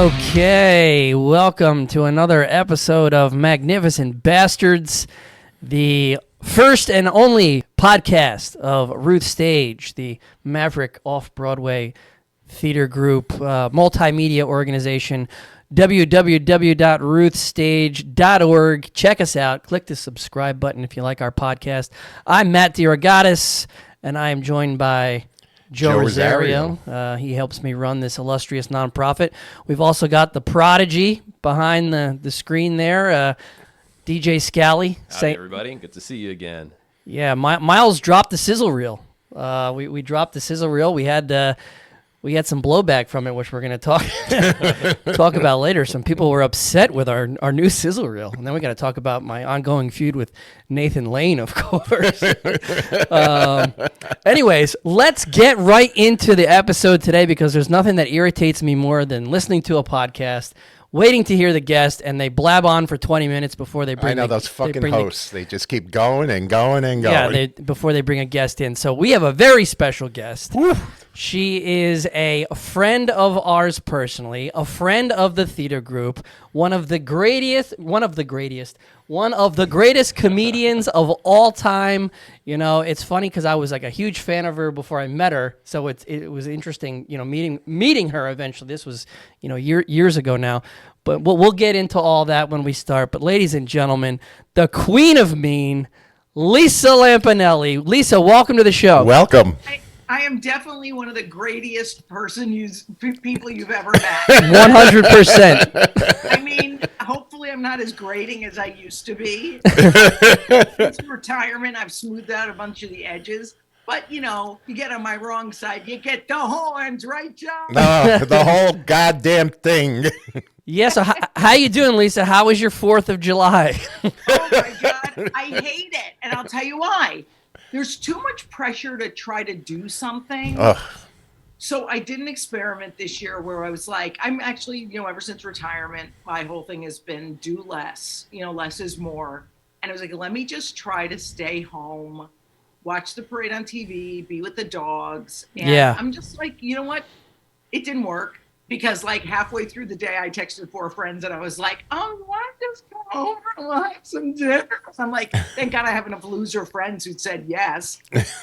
Okay, welcome to another episode of Magnificent Bastards, the first and only podcast of Ruth Stage, the Maverick Off-Broadway theater group, multimedia organization, www.ruthstage.org. Check us out. Click the subscribe button if you like our podcast. I'm Matt DeRogatis, and I am joined by Joe Rosario. He helps me run this illustrious nonprofit. We've also got the prodigy behind the screen there, DJ Skalli. Hi, everybody. Good to see you again. Yeah, Miles dropped the sizzle reel. We dropped the sizzle reel. We had some blowback from it, which we're going to talk about later. Some people were upset with our new sizzle reel. And then we got to talk about my ongoing feud with Nathan Lane, of course. Anyways, let's get right into the episode today because there's nothing that irritates me more than listening to a podcast, waiting to hear the guest, and they blab on for 20 minutes before they bring. I know those fucking hosts. They just keep going and going and going. Yeah, before they bring a guest in. So we have a very special guest. Woo. She is a friend of ours personally, a friend of the theater group, one of the greatest comedians of all time. You know, it's funny because I was like a huge fan of her before I met her, so it was interesting, you know, meeting her eventually. This was, you know, years ago now, but we'll get into all that when we start. But ladies and gentlemen, the Queen of Mean, Lisa Lampanelli. Lisa, welcome to the show. Welcome. I am definitely one of the greatest people you've ever met. 100%. I mean, hopefully I'm not as grating as I used to be. Since retirement, I've smoothed out a bunch of the edges. But, you know, you get on my wrong side, you get the horns, right, John? No, the whole goddamn thing. Yeah, so how you doing, Lisa? How was your 4th of July? Oh, my God. I hate it. And I'll tell you why. There's too much pressure to try to do something. Ugh. So I did an experiment this year where I was like, I'm actually, you know, ever since retirement, my whole thing has been do less, you know, less is more. And I was like, let me just try to stay home, watch the parade on TV, be with the dogs. And yeah. I'm just like, you know what? It didn't work. Because like halfway through the day, I texted 4 friends and I was like, oh, you want to just come over and have some dinner? So I'm like, thank God I have enough loser friends who said yes.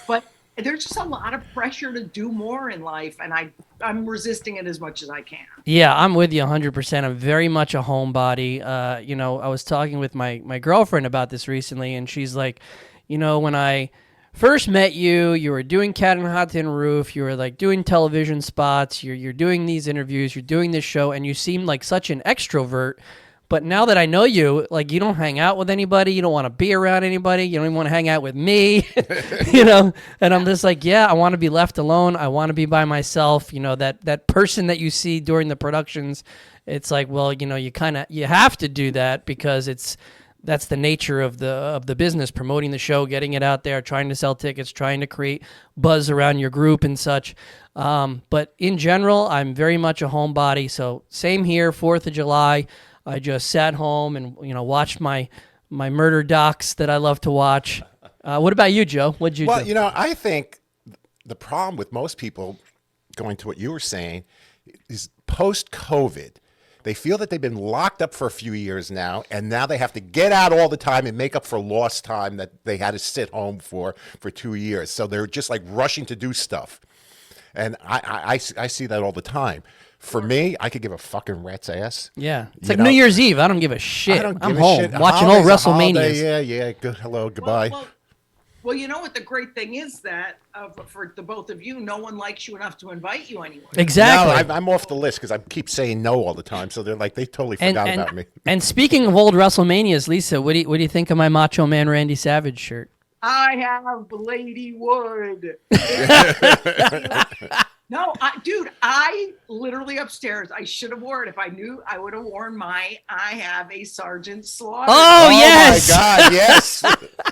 But there's just a lot of pressure to do more in life. And I'm resisting it as much as I can. Yeah, I'm with you 100%. I'm very much a homebody. You know, I was talking with my girlfriend about this recently, and she's like, you know, when I first met you were doing Cat on a Hot Tin Roof, you were like doing television spots, you're doing these interviews, you're doing this show, and you seem like such an extrovert. But now that I know you, like, you don't hang out with anybody, you don't want to be around anybody, you don't even want to hang out with me, you know? And I'm just like, yeah, I want to be left alone, I want to be by myself, you know, that person that you see during the productions, it's like, well, you know, you have to do that because that's the nature of the business, promoting the show, getting it out there, trying to sell tickets, trying to create buzz around your group and such. But in general, I'm very much a homebody. So same here, 4th of July. I just sat home and, you know, watched my murder docs that I love to watch. What about you, Joe? What'd you do? Well, you know, I think the problem with most people, going to what you were saying, is post-COVID. They feel that they've been locked up for a few years now, and now they have to get out all the time and make up for lost time that they had to sit home for 2 years. So they're just like rushing to do stuff. And I see that all the time. For me, I could give a fucking rat's ass. Yeah. It's like New Year's Eve. I don't give a shit. I'm home watching old WrestleManias. Yeah. Good. Hello. Goodbye. Well, you know what the great thing is that for the both of you, no one likes you enough to invite you anywhere. Exactly. No, I'm off the list because I keep saying no all the time. So they're like, they totally forgot about me. And speaking of old WrestleManias, Lisa, what do you think of my Macho Man Randy Savage shirt? I have Lady Wood. No, dude, I literally upstairs, I should have worn it. If I knew, I would have worn I have a Sergeant Slaughter. Oh, yes. Oh, my God, yes.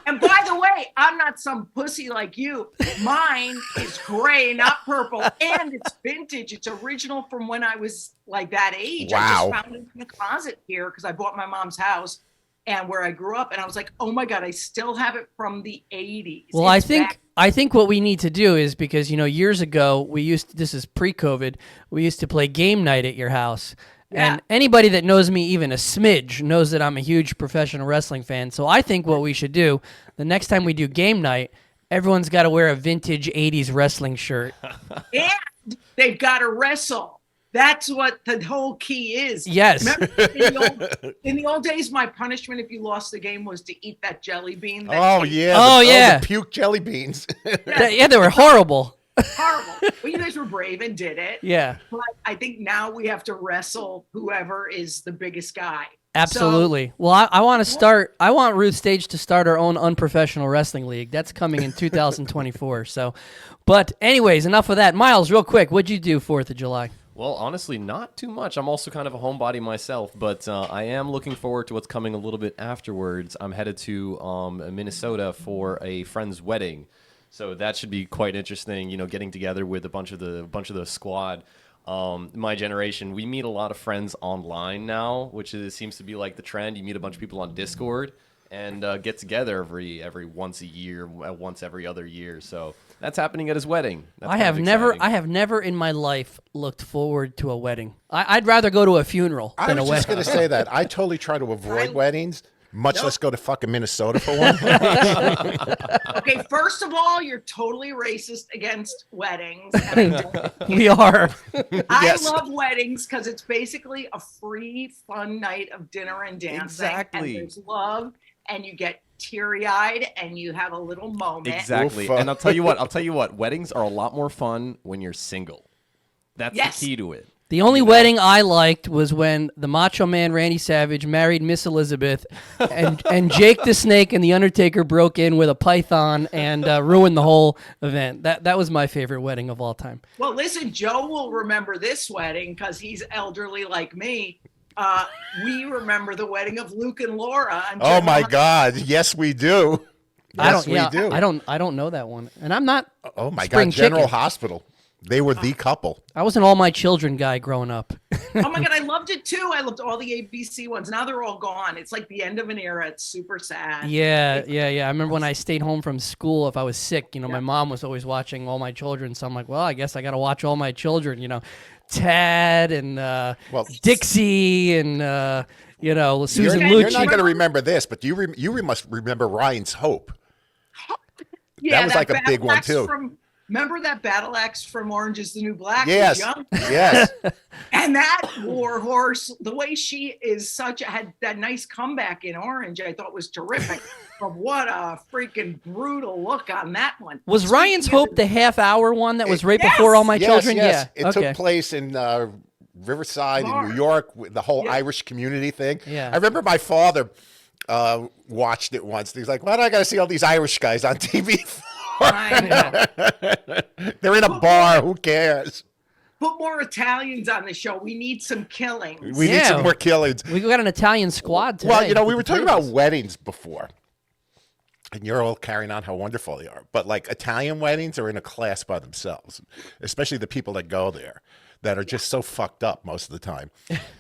And by the way, I'm not some pussy like you. Mine is gray, not purple, and it's vintage. It's original from when I was like that age. Wow. I just found it in the closet here because I bought my mom's house and where I grew up. And I was like, oh, my God, I still have it from the 80s. Well, I think what we need to do is, because, you know, years ago, this is pre-COVID, we used to play game night at your house. And anybody that knows me even a smidge knows that I'm a huge professional wrestling fan. So I think what we should do, the next time we do game night, everyone's got to wear a vintage 80s wrestling shirt. And they've got to wrestle. That's what the whole key is. Yes. Remember, in the old days, my punishment if you lost the game was to eat that jelly bean. Oh, yeah. Oh, yeah. The puke jelly beans. Yeah, they were horrible. Horrible. Well, you guys were brave and did it. Yeah. But I think now we have to wrestle whoever is the biggest guy. Absolutely. Well, I want Ruth Stage to start our own unprofessional wrestling league. That's coming in 2024. So, but anyways, enough of that. Miles, real quick, what'd you do 4th of July? Well, honestly, not too much. I'm also kind of a homebody myself, but I am looking forward to what's coming a little bit afterwards. I'm headed to Minnesota for a friend's wedding, so that should be quite interesting. You know, getting together with a bunch of the squad. My generation, we meet a lot of friends online now, which seems to be like the trend. You meet a bunch of people on Discord and get together every once a year, once every other year. So that's happening at his wedding. That's I have never in my life looked forward to a wedding. I'd rather go to a funeral I than a was just wedding. going to say that. I totally try to avoid weddings, much less go to fucking Minnesota for one. Okay, first of all, you're totally racist against weddings. And I don't We are. Yes. I love weddings because it's basically a free, fun night of dinner and dancing. Exactly. And there's love, and you get teary-eyed, and you have a little moment. Exactly. Oof. And I'll tell you what, weddings are a lot more fun when you're single. That's Yes. the key to it. The only wedding I liked was when the Macho Man Randy Savage married Miss Elizabeth, and Jake the Snake and the Undertaker broke in with a python and ruined the whole event. That was my favorite wedding of all time. Well, listen, Joe will remember this wedding because he's elderly like me. We remember the wedding of Luke and Laura. On Oh, my General- God. Yes, we do. Yes, we do. I don't know that one, and I'm not. Oh, my Spring God. General Chicken. Hospital. They were the couple. I was an All My Children guy growing up. Oh my God, I loved it too. I loved all the ABC ones. Now they're all gone. It's like the end of an era. It's super sad. Yeah. I remember when I stayed home from school, if I was sick, my mom was always watching All My Children. So I'm like, well, I guess I got to watch All My Children, Tad and Dixie and, Susan You're Lucci. not going to remember this, but you must remember Ryan's Hope. Yeah, That was like a big battle one, axe too. Remember that battle axe from Orange is the New Black? Yes. Young? Yes. And that war horse, the way she is had that nice comeback in Orange, I thought was terrific. But what a freaking brutal look on that one. Was Ryan's Speaking of Hope the half-hour one that was right Yes! before All My Yes, Children? yes. Yeah. It took place in Riverside in Bar. New York, with the whole Irish community thing. Yeah. I remember my father watched it once. He's like, why do I got to see all these Irish guys on TV for? I know. They're in a bar. Who cares? Put more Italians on the show. We need some killings. We need Yeah. some more killings. We got an Italian squad today. Well, we with were the talking three of about us. weddings before, and you're all carrying on how wonderful they are. But like Italian weddings are in a class by themselves, especially the people that go there that are just so fucked up most of the time.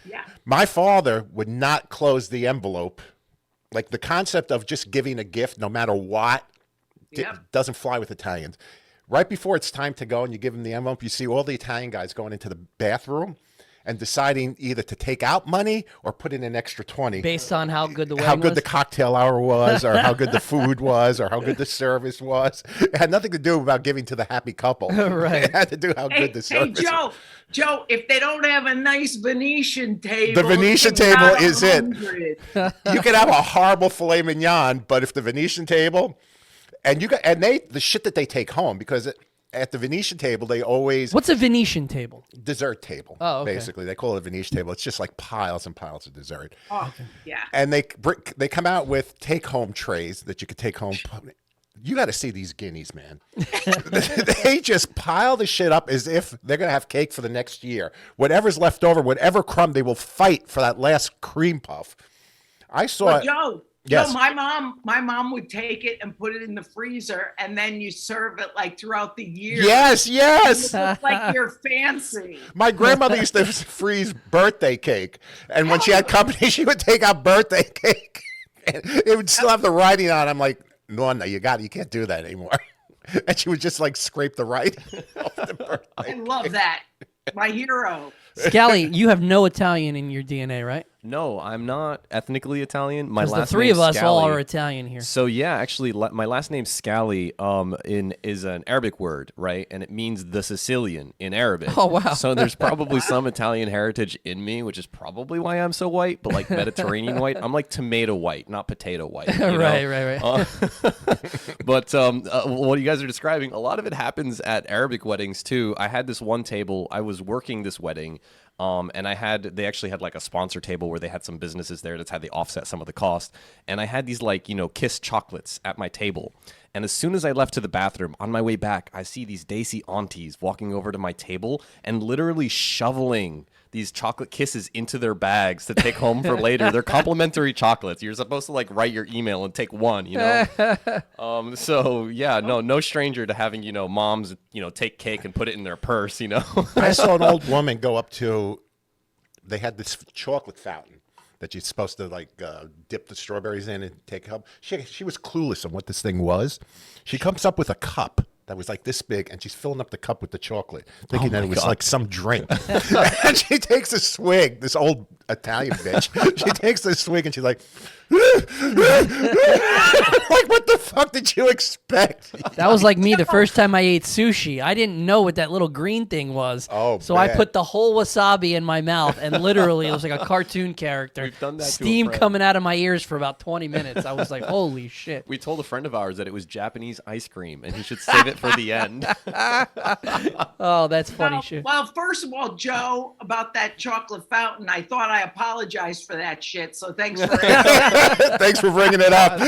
Yeah. My father would not close the envelope. Like the concept of just giving a gift, no matter what, Yep. doesn't fly with Italians. Right before it's time to go and you give them the envelope, you see all the Italian guys going into the bathroom and deciding either to take out money or put in an extra 20. Based on how good the wedding How good was? the cocktail hour was, or how good the food was, or how good the service was. It had nothing to do about giving to the happy couple. Right. It had to do how good the service was. Joe, if they don't have a nice Venetian table, The Venetian it's not table is it. 100. You can have a horrible filet mignon, but if the Venetian table, the shit that they take home, because at the Venetian table they always What's a Venetian table? dessert table. Oh, okay. Basically, they call it a Venetian table. It's just like piles and piles of dessert. Oh, yeah. And they come out with take home trays that you could take home. You got to see these guineas, man. They just pile the shit up as if they're gonna have cake for the next year. Whatever's left over, whatever crumb, they will fight for that last cream puff. I saw Well, it. Joe, Yes. my mom would take it and put it in the freezer, and then you serve it like throughout the year. Yes, yes. It looks like you're fancy. My grandmother used to freeze birthday cake, and when she had company, she would take out birthday cake. And it would still have the writing on. I'm like, no, you can't do that anymore. And she would just like scrape the writing off the birthday. I love that. my hero. Skalli, you have no Italian in your DNA, right? No, I'm not ethnically Italian. My Because last the three name's of us all Skalli. are Italian here. So yeah, actually, my last name's Skalli. Is an Arabic word, right? And it means the Sicilian in Arabic. Oh, wow. So there's probably some Italian heritage in me, which is probably why I'm so white. But like Mediterranean white, I'm like tomato white, not potato white. You know? Right. But what you guys are describing, a lot of it happens at Arabic weddings too. I had this one table. I was working this wedding. And they actually had like a sponsor table where they had some businesses there. That's how they offset some of the cost. And I had these like, Kiss chocolates at my table. And as soon as I left to the bathroom, on my way back, I see these Daisy aunties walking over to my table and literally shoveling these chocolate kisses into their bags to take home for later. They're complimentary chocolates. You're supposed to like write your email and take one, So yeah, no stranger to having, moms, take cake and put it in their purse, I saw an old woman go up to, they had this chocolate fountain that you're supposed to like dip the strawberries in and take up. She was clueless on what this thing was. She comes up with a cup that was like this big, and she's filling up the cup with the chocolate, thinking that it was like some drink. And she takes a swig, this old Italian bitch. She takes a swig and she's like, like, what the fuck did you expect? That was like me the first time I ate sushi. I didn't know what that little green thing was. Oh, so I man. put the whole wasabi in my mouth, and literally it was like a cartoon character. We've done that to a Steam friend. coming out of my ears for about 20 minutes. I was like, holy shit. We told a friend of ours that it was Japanese ice cream and he should save it for the end. Oh, that's funny shit. Well, first of all, Joe, about that chocolate fountain, I thought I apologized for that shit. So thanks for Thanks for bringing it up.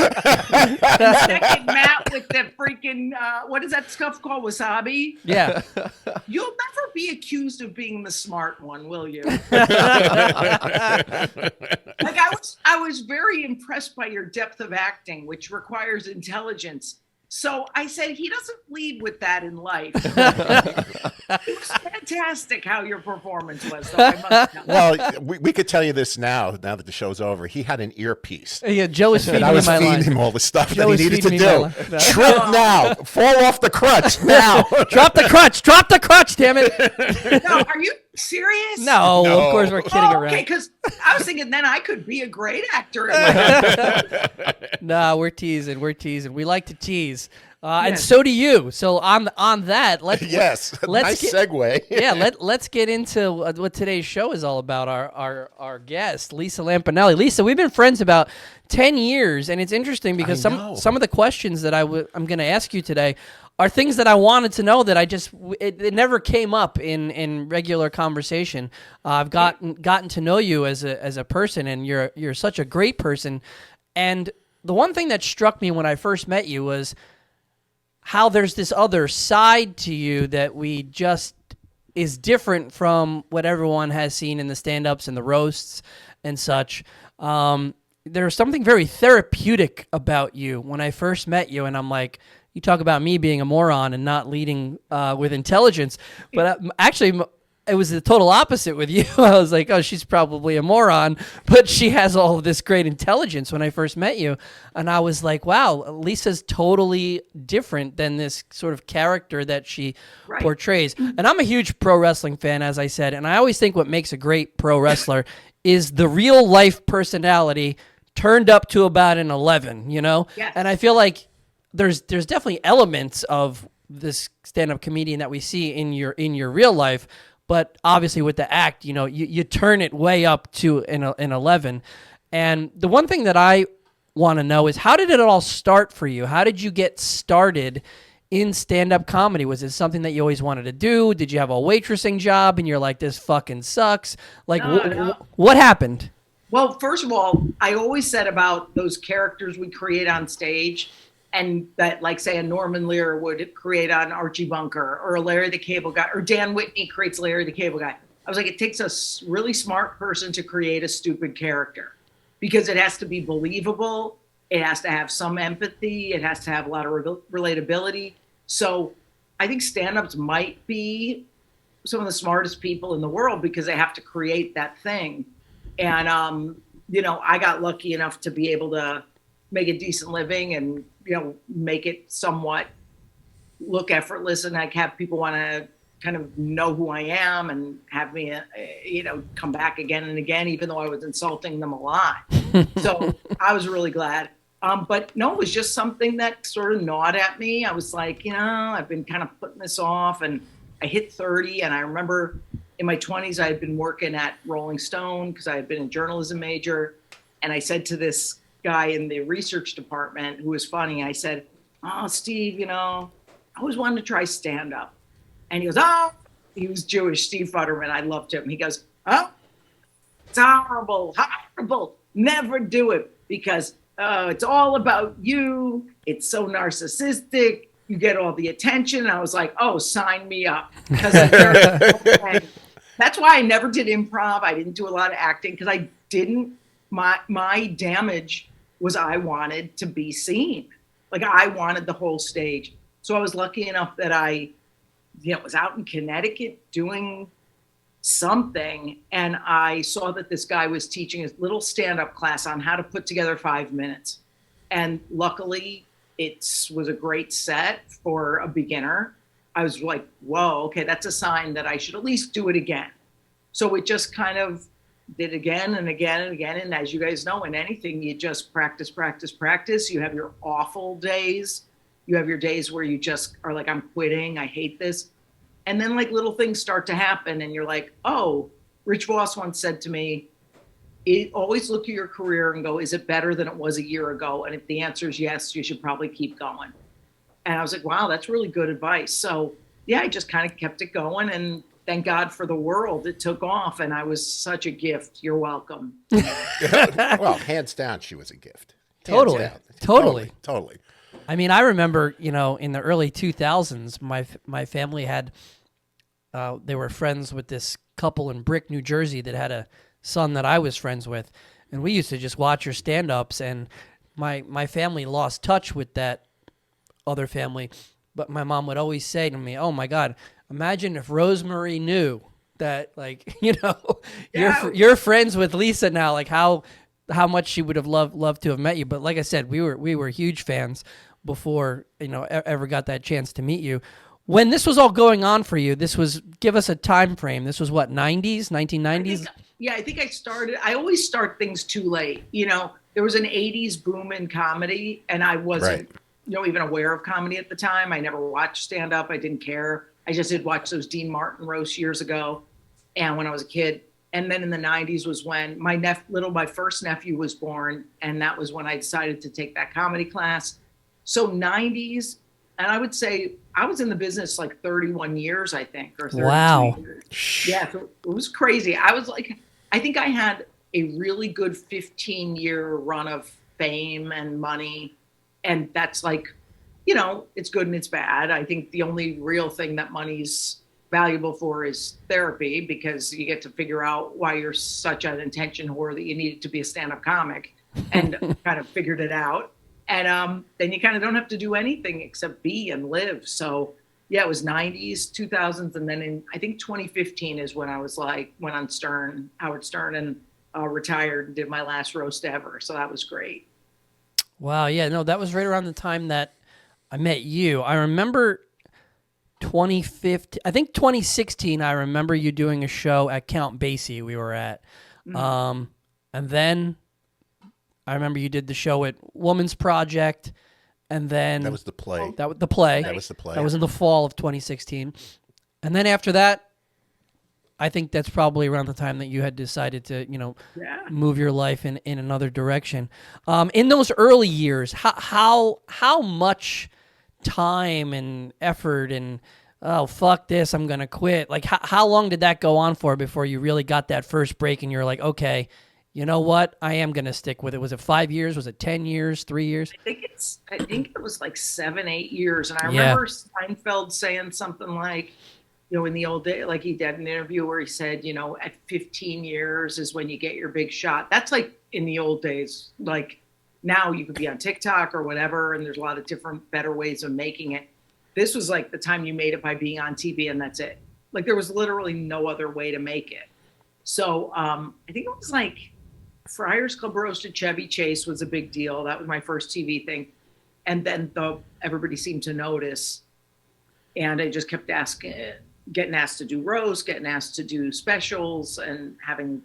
second Matt with the freaking what is that stuff called? Wasabi? Yeah. You'll never be accused of being the smart one, will you? Like I was very impressed by your depth of acting, which requires intelligence. So I said, he doesn't lead with that in life. It was fantastic how your performance was, though, I must tell you. Well, we could tell you this now that the show's over. He had an earpiece. Yeah, Joe was feeding And I me was my feeding line. him all the stuff Joe that was he needed to feeding me my do. line. Trip now. Fall off the crutch now. Drop the crutch, damn it. No, are you serious? No, No. of course we're kidding Oh, around. okay, because I was thinking then I could be a great actor. Nah, we're teasing. We like to tease. And Yes. so do you. So on that, let's Yes. let's Nice segue. yeah, let's get into what today's show is all about. Our guest, Lisa Lampanelli. Lisa, we've been friends about 10 years, and it's interesting because I know. some of the questions that I'm going to ask you today are things that I wanted to know that it never came up in regular conversation. I've gotten to know you as a person, and you're such a great person. And the one thing that struck me when I first met you was how there's this other side to you that is different from what everyone has seen in the stand-ups and the roasts and such. There's something very therapeutic about you when I first met you, and I'm like, you talk about me being a moron and not leading with intelligence, but actually it was the total opposite with you. I was like, oh, she's probably a moron, but she has all of this great intelligence when I first met you. And I was like, wow, Lisa's totally different than this sort of character that she Right. portrays. And I'm a huge pro wrestling fan, as I said, and I always think what makes a great pro wrestler is the real life personality turned up to about an 11, Yes. And I feel like there's definitely elements of this stand-up comedian that we see in your real life, but obviously with the act, you turn it way up to an 11. And the one thing that I want to know is, how did it all start for you? How did you get started in stand-up comedy? Was it something that you always wanted to do? Did you have a waitressing job and you're like, this fucking sucks? Like, No. what happened? Well, first of all, I always said about those characters we create on stage, and that, like, say, a Norman Lear would create on Archie Bunker, or a Larry the Cable Guy, or Dan Whitney creates Larry the Cable Guy. I was like, it takes a really smart person to create a stupid character, because it has to be believable. It has to have some empathy. It has to have a lot of relatability. So I think stand-ups might be some of the smartest people in the world because they have to create that thing. And, I got lucky enough to be able to make a decent living and, make it somewhat look effortless, and like have people want to kind of know who I am and have me, come back again and again, even though I was insulting them a lot. So I was really glad. But no, it was just something that sort of gnawed at me. I was like, I've been kind of putting this off, and I hit 30. And I remember in my 20s, I had been working at Rolling Stone because I had been a journalism major. And I said to this guy in the research department who was funny, I said, "Oh, Steve, I always wanted to try stand up." And he goes, "Oh," he was Jewish, Steve Futterman. I loved him. He goes, "Oh, it's horrible, horrible. Never do it because it's all about you. It's so narcissistic. You get all the attention." And I was like, "Oh, sign me up." Because that's why I never did improv. I didn't do a lot of acting because I didn't. My damage was I wanted to be seen. Like I wanted the whole stage. So I was lucky enough that I was out in Connecticut doing something, and I saw that this guy was teaching a little stand-up class on how to put together 5 minutes. And luckily, it was a great set for a beginner. I was like, whoa, okay, that's a sign that I should at least do it again. So it just kind of did again and again and again. And as you guys know, in anything, you just practice, practice, practice. You have your awful days. You have your days where you just are like, I'm quitting. I hate this. And then like little things start to happen and you're like, oh, Rich Voss once said to me, always look at your career and go, is it better than it was a year ago? And if the answer is yes, you should probably keep going. And I was like, wow, that's really good advice. So yeah, I just kind of kept it going, and thank God for the world. It took off, and I was such a gift. You're welcome. Well, hands down, she was a gift. Totally. Totally. I mean, I remember, in the early 2000s, my family had, they were friends with this couple in Brick, New Jersey that had a son that I was friends with. And we used to just watch her stand-ups, and my family lost touch with that other family. But my mom would always say to me, oh, my God, imagine if Rosemary knew that, like, you're friends with Lisa now, like how much she would have loved to have met you. But like I said, we were huge fans before, ever got that chance to meet you. When this was all going on for you, give us a time frame. This was what, 90s, 1990s? I think I always start things too late. There was an 80s boom in comedy, and I wasn't, even aware of comedy at the time. I never watched stand-up. I didn't care. I just did watch those Dean Martin roasts years ago, and when I was a kid. And then in the 90s was when my first nephew was born, and that was when I decided to take that comedy class. So 90s, and I would say I was in the business like 31 years, I think, or 32 years. Yeah, so it was crazy. I was like, I think I had a really good 15-year run of fame and money, and that's like, it's good and it's bad. I think the only real thing that money's valuable for is therapy, because you get to figure out why you're such an attention whore that you needed to be a stand-up comic, and kind of figured it out. And then you kind of don't have to do anything except be and live. So yeah, it was 90s, 2000s. And then in, I think 2015 is when I was like, went on Howard Stern, and retired and did my last roast ever. So that was great. Wow. Yeah, no, that was right around the time that I met you. I remember 2015, I think 2016, I remember you doing a show at Count Basie we were at. Mm-hmm. And then I remember you did the show at Woman's Project, and then... That was the play. That was the play. That was in the fall of 2016. And then after that, I think that's probably around the time that you had decided to, move your life in another direction. In those early years, how much time and effort and, oh, fuck this, I'm going to quit. Like, how long did that go on for before you really got that first break and you're like, okay, you know what? I am going to stick with it. Was it 5 years? Was it 10 years? 3 years? I think it was like 7, 8 years. And I remember Seinfeld saying something like, in the old day, like he did an interview where he said, at 15 years is when you get your big shot. That's like in the old days. Like now you could be on TikTok or whatever, and there's a lot of different, better ways of making it. This was like the time you made it by being on TV, and that's it. Like there was literally no other way to make it. So I think it was like Friars Club roasted Chevy Chase was a big deal. That was my first TV thing. And then everybody seemed to notice. And I just kept asking, getting asked to do roast, getting asked to do specials, and having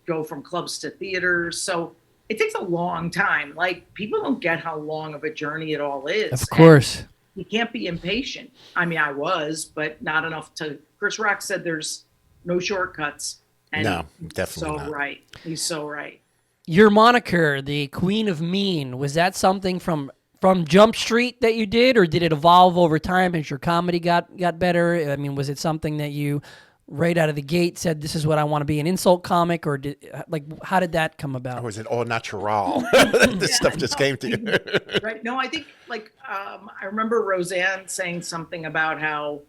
go from clubs to theaters. So it takes a long time. Like, people don't get how long of a journey it all is. Of course. And you can't be impatient. I mean, I was, but not enough to. Chris Rock said there's no shortcuts. And No, definitely so not. right. He's so right. Your moniker, the Queen of Mean, was that something from Jump Street that you did, or did it evolve over time as your comedy got better? I mean, was it something that you right out of the gate said, this is what I want to be, an insult comic, or how did that come about? Or was it all natural? This stuff just came to you. Right. No, I think I remember Roseanne saying something about how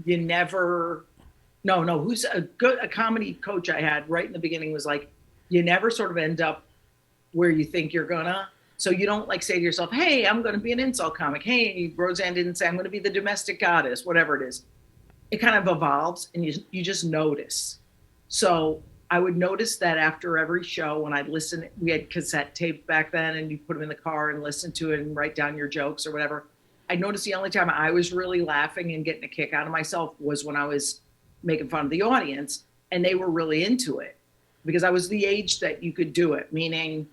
you never, no, who's a comedy coach I had right in the beginning was like, you never sort of end up where you think you're gonna. So you don't like say to yourself, hey, I'm going to be an insult comic. Hey, Roseanne didn't say I'm going to be the domestic goddess, whatever it is. It kind of evolves and you just notice. So I would notice that after every show when I'd listen, we had cassette tape back then and you put them in the car and listen to it and write down your jokes or whatever. I noticed the only time I was really laughing and getting a kick out of myself was when I was making fun of the audience and they were really into it because I was the age that you could do it, meaning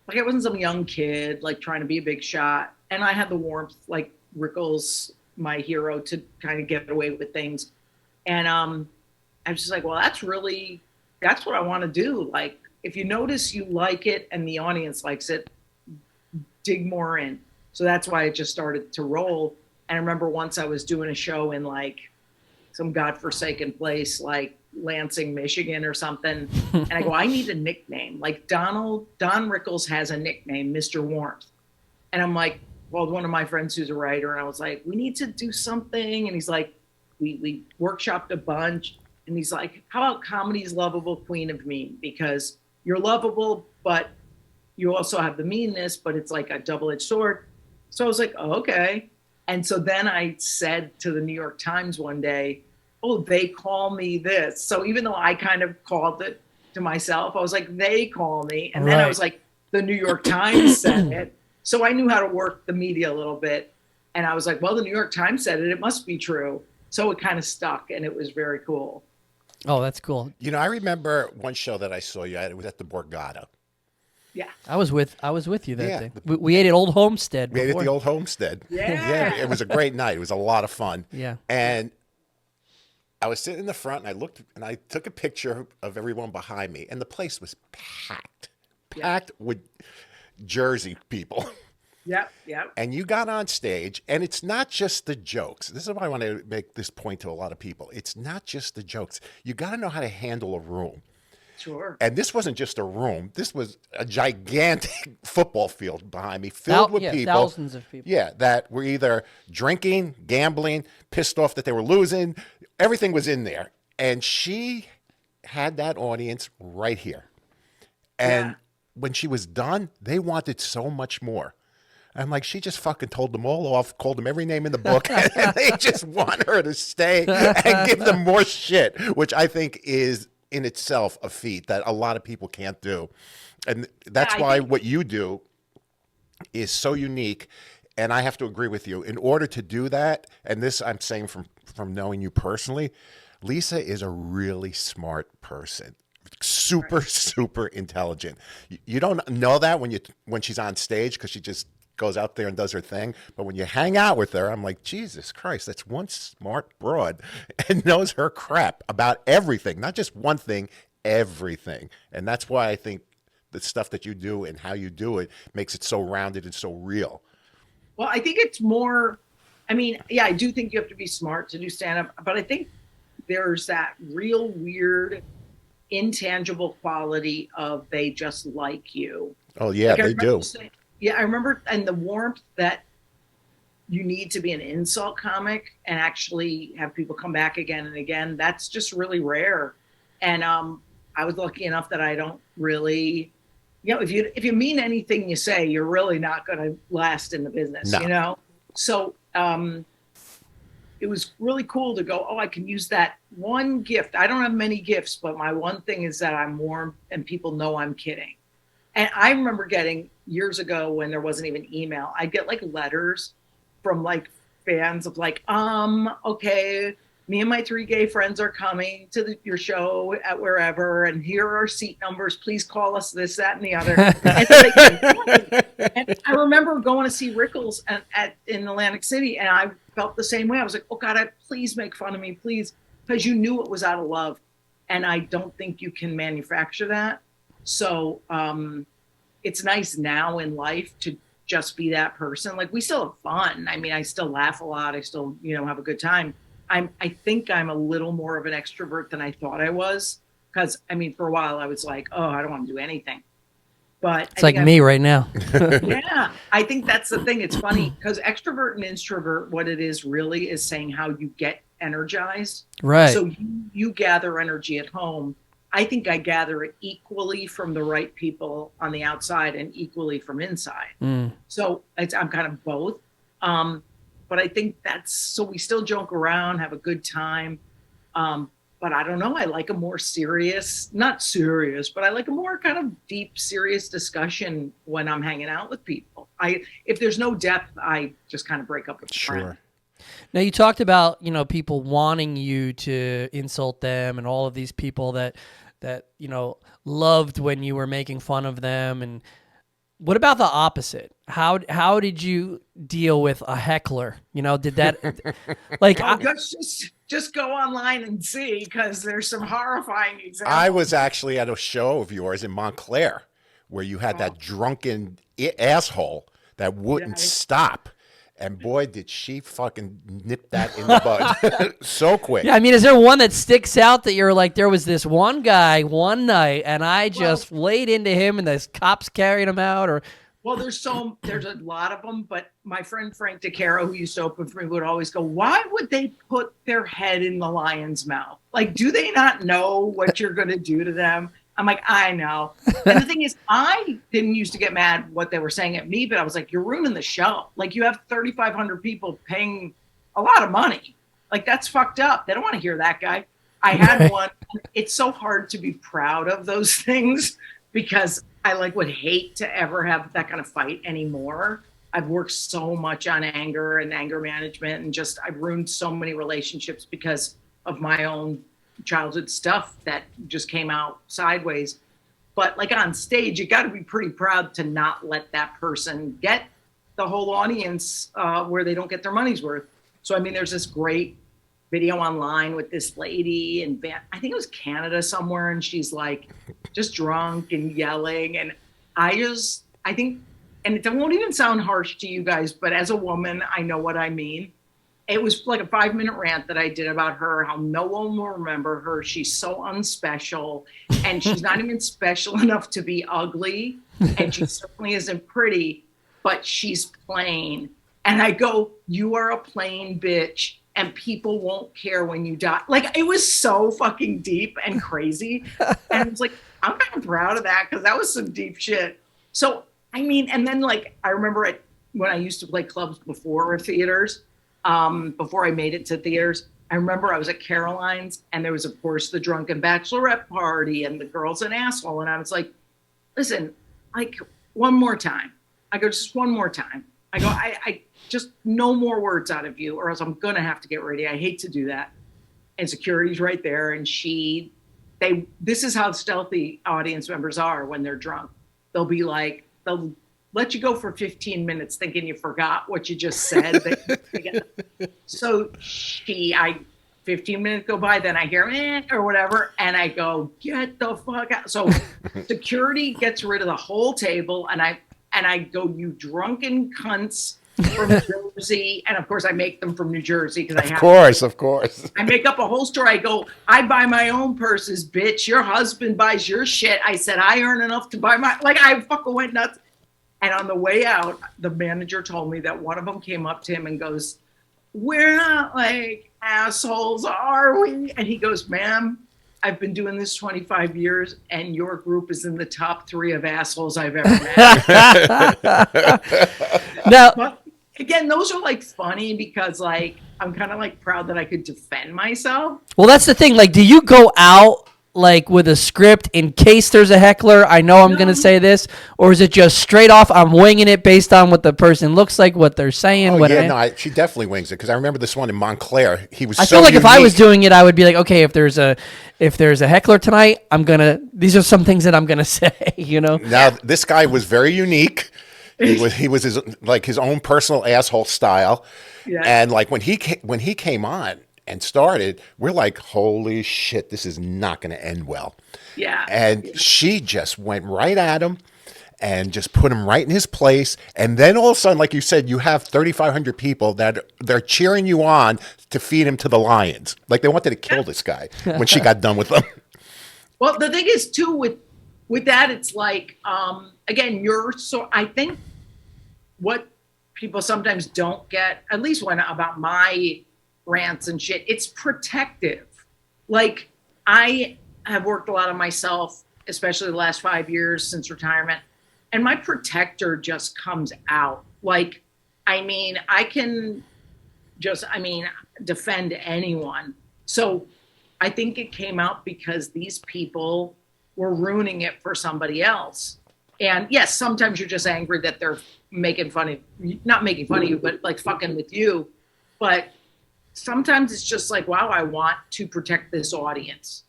like I wasn't some young kid like trying to be a big shot. And I had the warmth, like Rickles, my hero, to kind of get away with things. And I was just like, well, that's what I want to do. Like, if you notice you like it and the audience likes it, dig more in. So that's why it just started to roll. And I remember once I was doing a show in like some godforsaken place, like Lansing, Michigan or something. And I go, I need a nickname. Like Don Rickles has a nickname, Mr. Warmth. And I'm like, well, one of my friends who's a writer, and I was like, we need to do something. And he's like, we workshopped a bunch. And he's like, how about comedy's lovable queen of mean? Because you're lovable, but you also have the meanness, but it's like a double-edged sword. So I was like, oh, okay. And so then I said to the New York Times one day, oh, they call me this. So even though I kind of called it to myself, I was like, they call me. And then I was like, the New York Times said it. So I knew how to work the media a little bit. And I was like, well, the New York Times said it. It must be true. So it kind of stuck and it was very cool. Oh, that's cool. You know, I remember one show that I saw you at. It was at the Borgata. Yeah. I was with you that Yeah. day. We ate at Old Homestead. We ate at before. the old homestead. Yeah. It was a great night. It was a lot of fun. Yeah. And I was sitting in the front and I looked and I took a picture of everyone behind me and the place was packed with Jersey people. Yep. And you got on stage and it's not just the jokes. This is why I want to make this point to a lot of people. It's not just the jokes. You got to know how to handle a room. Sure. And this wasn't just a room. This was a gigantic football field behind me filled with people. Thousands of people. Yeah, that were either drinking, gambling, pissed off that they were losing. Everything was in there. And she had that audience right here. And when she was done, they wanted so much more. I'm like, she just fucking told them all off, called them every name in the book, and they just want her to stay and give them more shit, which I think is in itself a feat that a lot of people can't do. And that's why what you do is so unique. And I have to agree with you. In order to do that, and this I'm saying from knowing you personally, Lisa is a really smart person. Super intelligent. You don't know that when she's on stage because she just goes out there and does her thing. But when you hang out with her, I'm like, Jesus Christ, that's one smart broad and knows her crap about everything, not just one thing, everything. And that's why I think the stuff that you do and how you do it makes it so rounded and so real. Well, I think it's more, I mean, yeah, I do think you have to be smart to do stand-up, but I think there's that real weird, intangible quality of they just like you. Oh, yeah, like, they do. Yeah, I remember, and the warmth that you need to be an insult comic and actually have people come back again and again, that's just really rare. And I was lucky enough that I don't really, if you mean anything you say, you're really not going to last in the business, No. So it was really cool to go, I can use that one gift. I don't have many gifts, but my one thing is that I'm warm and people know I'm kidding. And I remember getting years ago when there wasn't even email, I'd get like letters from like fans of like, okay, me and my 3 gay friends are coming to your show at wherever, and here are our seat numbers. Please call us this, that, and the other. And I remember going to see Rickles in Atlantic City, and I felt the same way. I was like, oh God, please make fun of me, please, because you knew it was out of love, and I don't think you can manufacture that. So it's nice now in life to just be that person. Like, we still have fun. I mean, I still laugh a lot. I still, have a good time. I think I'm a little more of an extrovert than I thought I was. Because, I mean, for a while I was like, oh, I don't want to do anything. But it's like me right now. Yeah, I think that's the thing. It's funny because extrovert and introvert, what it is really is saying how you get energized. Right. So you gather energy at home. I think I gather it equally from the right people on the outside and equally from inside. So I'm kind of both. But I think so we still joke around, have a good time. But I don't know. I like a more serious, not serious, but I like a more kind of deep, serious discussion when I'm hanging out with people. If there's no depth, I just kind of break up with a friend. Now, you talked about, people wanting you to insult them and all of these people that loved when you were making fun of them. And what about the opposite? How did you deal with a heckler? Did that like just go online and see, because there's some horrifying examples. I was actually at a show of yours in Montclair where you had that drunken asshole that wouldn't stop. And boy, did she fucking nip that in the bud so quick. Yeah, I mean, is there one that sticks out that you're like, there was this one guy one night and I just laid into him and the cops carried him out? Or well, there's a lot of them, but my friend Frank DeCaro, who used to open for me, would always go, why would they put their head in the lion's mouth? Like, do they not know what you're going to do to them? I'm like, I know. And the thing is, I didn't used to get mad what they were saying at me, but I was like, you're ruining the show. Like, you have 3,500 people paying a lot of money. Like, that's fucked up. They don't want to hear that guy. I had one. It's so hard to be proud of those things because I would hate to ever have that kind of fight anymore. I've worked so much on anger and anger management, and I've ruined so many relationships because of my own childhood stuff that just came out sideways. But like on stage, you got to be pretty proud to not let that person get the whole audience where they don't get their money's worth. So, I mean, there's this great video online with this lady in I think it was Canada somewhere, and she's like just drunk and yelling. And I think, and it won't even sound harsh to you guys, but as a woman, I know what I mean. It was like a 5-minute rant that I did about her, how no one will remember her. She's so unspecial, and she's not even special enough to be ugly, and she certainly isn't pretty, but she's plain. And I go, you are a plain bitch, and people won't care when you die. Like, it was so fucking deep and crazy. And I was like, I'm kind of proud of that, because that was some deep shit. So, I mean, and then I remember when I used to play clubs before theaters, before I made it to theaters, I remember I was at Caroline's, and there was, of course, the drunken bachelorette party, and the girl's an asshole. And I was like, listen, one more time. I go, just one more time. I go, I just no more words out of you, or else I'm going to have to get ready. I hate to do that. And security's right there. And this is how stealthy audience members are when they're drunk. They'll be like, they'll let you go for 15 minutes thinking you forgot what you just said. So 15 minutes go by, then I hear or whatever, and I go, get the fuck out. So security gets rid of the whole table, and I go, you drunken cunts from Jersey. And of course I make them from New Jersey because I have Of course. I make up a whole story. I go, I buy my own purses, bitch. Your husband buys your shit. I said, I earn enough to buy I fucking went nuts. And on the way out, the manager told me that one of them came up to him and goes, we're not like assholes, are we? And he goes, ma'am, I've been doing this 25 years, and your group is in the top 3 of assholes I've ever met. Now, but again, those are funny because I'm kind of proud that I could defend myself. Well, that's the thing. Do you go out like with a script in case there's a heckler? I know I'm going to say this, or is it just straight off? I'm winging it based on what the person looks like, what they're saying. Oh what yeah, no, she definitely wings it because I remember this one in Montclair. He was. I so feel like if I was unique. doing it, I would be like, okay, if there's a heckler tonight, these are some things that I'm gonna say. You know. Now this guy was very unique. He was his own personal asshole style, Yeah. and like when he came on and started, we're like, holy shit, this is not going to end well. Yeah. And she just went right at him and just put him right in his place. And then all of a sudden, like you said, you have 3,500 people that they're cheering you on to feed him to the lions. Like they wanted to kill this guy when she got done with him. Well, the thing is too with that, it's like again, I think what people sometimes don't get, at least when about my rants and shit, it's protective. Like I have worked a lot on myself, especially the last 5 years since retirement, and my protector just comes out. Like, I mean, I can defend anyone. So I think it came out because these people were ruining it for somebody else. And yes, sometimes you're just angry that they're not making fun of you, but like fucking with you. But sometimes it's just like, wow, I want to protect this audience.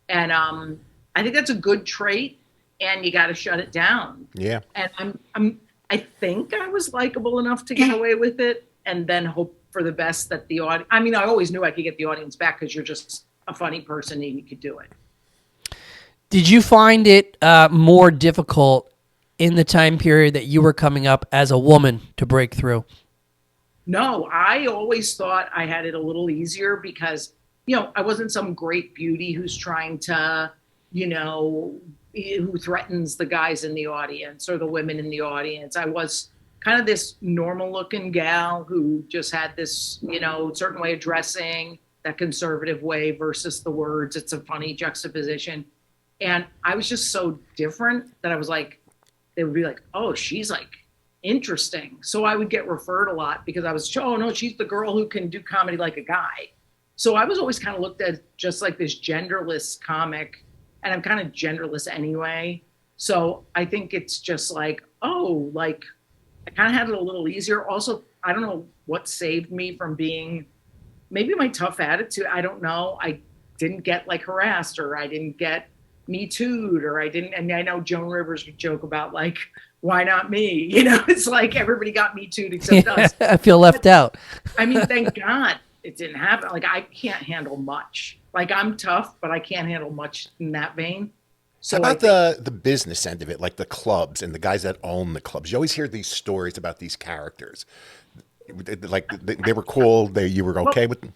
And I think that's a good trait, and you got to shut it down. Yeah. And I think I was likable enough to get away with it, and then hope for the best that the audience, I mean, I always knew I could get the audience back because you're just a funny person and you could do it. Did you find it more difficult in the time period that you were coming up as a woman to break through? No, I always thought I had it a little easier because, I wasn't some great beauty who's trying to, who threatens the guys in the audience or the women in the audience. I was kind of this normal looking gal who just had this, certain way of dressing, that conservative way versus the words. It's a funny juxtaposition. And I was just so different that I was like, they would be like, oh, she's like interesting. So I would get referred a lot because I was, oh no, she's the girl who can do comedy like a guy. So I was always kind of looked at just like this genderless comic, and I'm kind of genderless anyway. So I think it's just like, oh, like I kind of had it a little easier. Also, I don't know what saved me from being, maybe my tough attitude. I don't know. I didn't get like harassed, or I didn't get Me Too'd, or I didn't. And I know Joan Rivers would joke about like, why not me? It's like everybody got Me Too'd except us. I feel left out. I mean, thank God it didn't happen. Like I can't handle much. Like I'm tough, but I can't handle much in that vein. So How about the business end of it, like the clubs and the guys that own the clubs? You always hear these stories about these characters. Like they were cool. You were okay with them?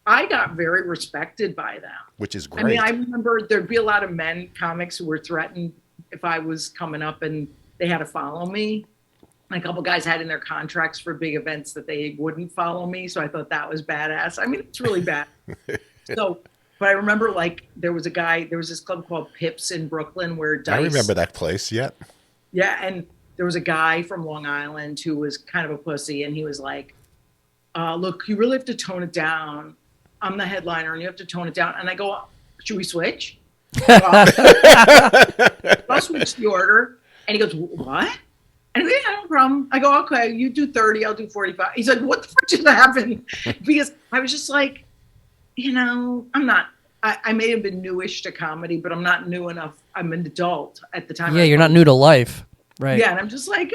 I got very respected by them. Which is great. I mean, I remember there'd be a lot of men comics who were threatened if I was coming up and they had to follow me. And a couple guys had in their contracts for big events that they wouldn't follow me. So I thought that was badass. I mean, it's really bad. But I remember like there was this club called Pips in Brooklyn where Dice. I remember that place. Yeah. Yeah. And there was a guy from Long Island who was kind of a pussy. And he was like, look, you really have to tone it down. I'm the headliner and you have to tone it down. And I go, should we switch? I'll switch the order. And he goes, what? And I go, yeah, no problem. I go, okay, you do 30, I'll do 45. He's like, what the fuck just happened? Because I was just like, I may have been newish to comedy, but I'm not new enough. I'm an adult at the time. Yeah, you're not new to life. Right. Yeah, and I'm just like,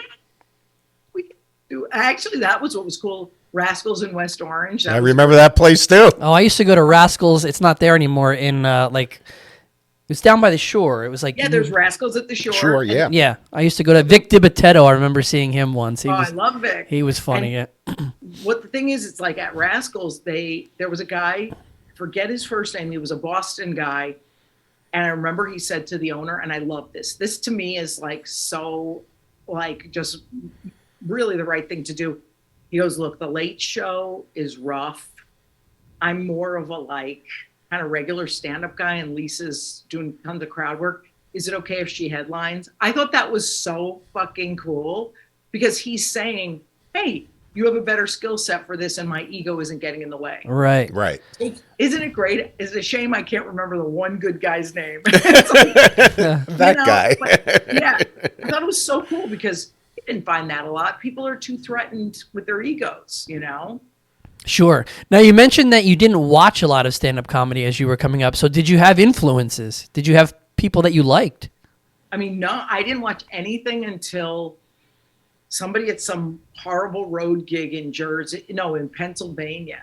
we can do. Actually, that was what was cool. Rascals in West Orange. I remember that place too. Oh, I used to go to Rascals. It's not there anymore. In it was down by the shore. It was like there's Rascals at the shore. Sure, yeah. Yeah, I used to go to Vic DiBitetto. I remember seeing him once. I love Vic. He was funny. Yeah. What the thing is, it's like at Rascals, there was a guy, forget his first name. He was a Boston guy, and I remember he said to the owner, and I love this. This to me is like so, like just really the right thing to do. He goes, look, the Late Show is rough. I'm more of a like kind of regular stand-up guy, and Lisa's doing tons of crowd work. Is it okay if she headlines? I thought that was so fucking cool because he's saying, hey, you have a better skill set for this and my ego isn't getting in the way. Right. Right. Isn't it great? It's a shame I can't remember the one good guy's name. That guy. But, yeah, I thought it was so cool because I didn't find that a lot. People are too threatened with their egos, you know? Sure. Now, you mentioned that you didn't watch a lot of stand-up comedy as you were coming up. So did you have influences? Did you have people that you liked? I mean, no, I didn't watch anything until somebody at some horrible road gig in in Pennsylvania,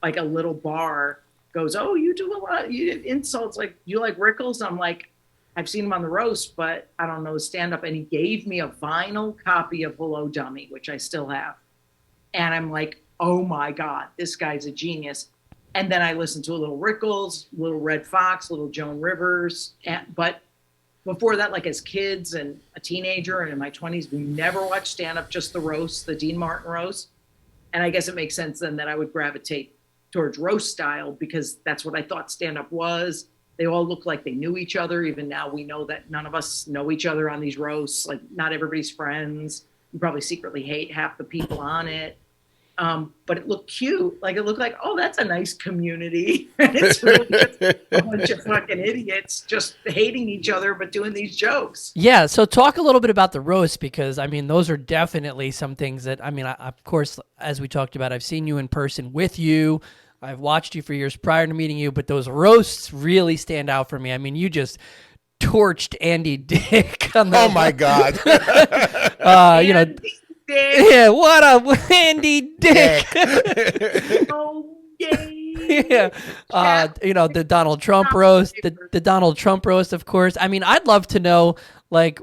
like a little bar, goes, "Oh, you do a lot, you did insults, like you like Rickles?" I'm like, I've seen him on the roast, but I don't know stand up. And he gave me a vinyl copy of Hello Dummy, which I still have. And I'm like, oh my God, this guy's a genius. And then I listened to a little Rickles, little Red Fox, little Joan Rivers. But before that, like as kids and a teenager and in my 20s, we never watched stand up, just the roast, the Dean Martin roast. And I guess it makes sense then that I would gravitate towards roast style because that's what I thought stand up was. They all look like they knew each other. Even now we know that none of us know each other on these roasts. Like not everybody's friends. You probably secretly hate half the people on it. But it looked cute. Like it looked like, oh, that's a nice community. And it's really just a bunch of fucking idiots just hating each other but doing these jokes. Yeah, so talk a little bit about the roast because, I mean, those are definitely some things that, I mean, of course, as we talked about, I've seen you in person with you. I've watched you for years prior to meeting you, but those roasts really stand out for me. I mean, you just torched Andy Dick on the Oh my God. you know, Dick. yeah, what up, Andy Dick? Oh, yay. Yeah, you know, the Donald Trump roast, the Donald Trump roast, of course. I mean, I'd love to know, like,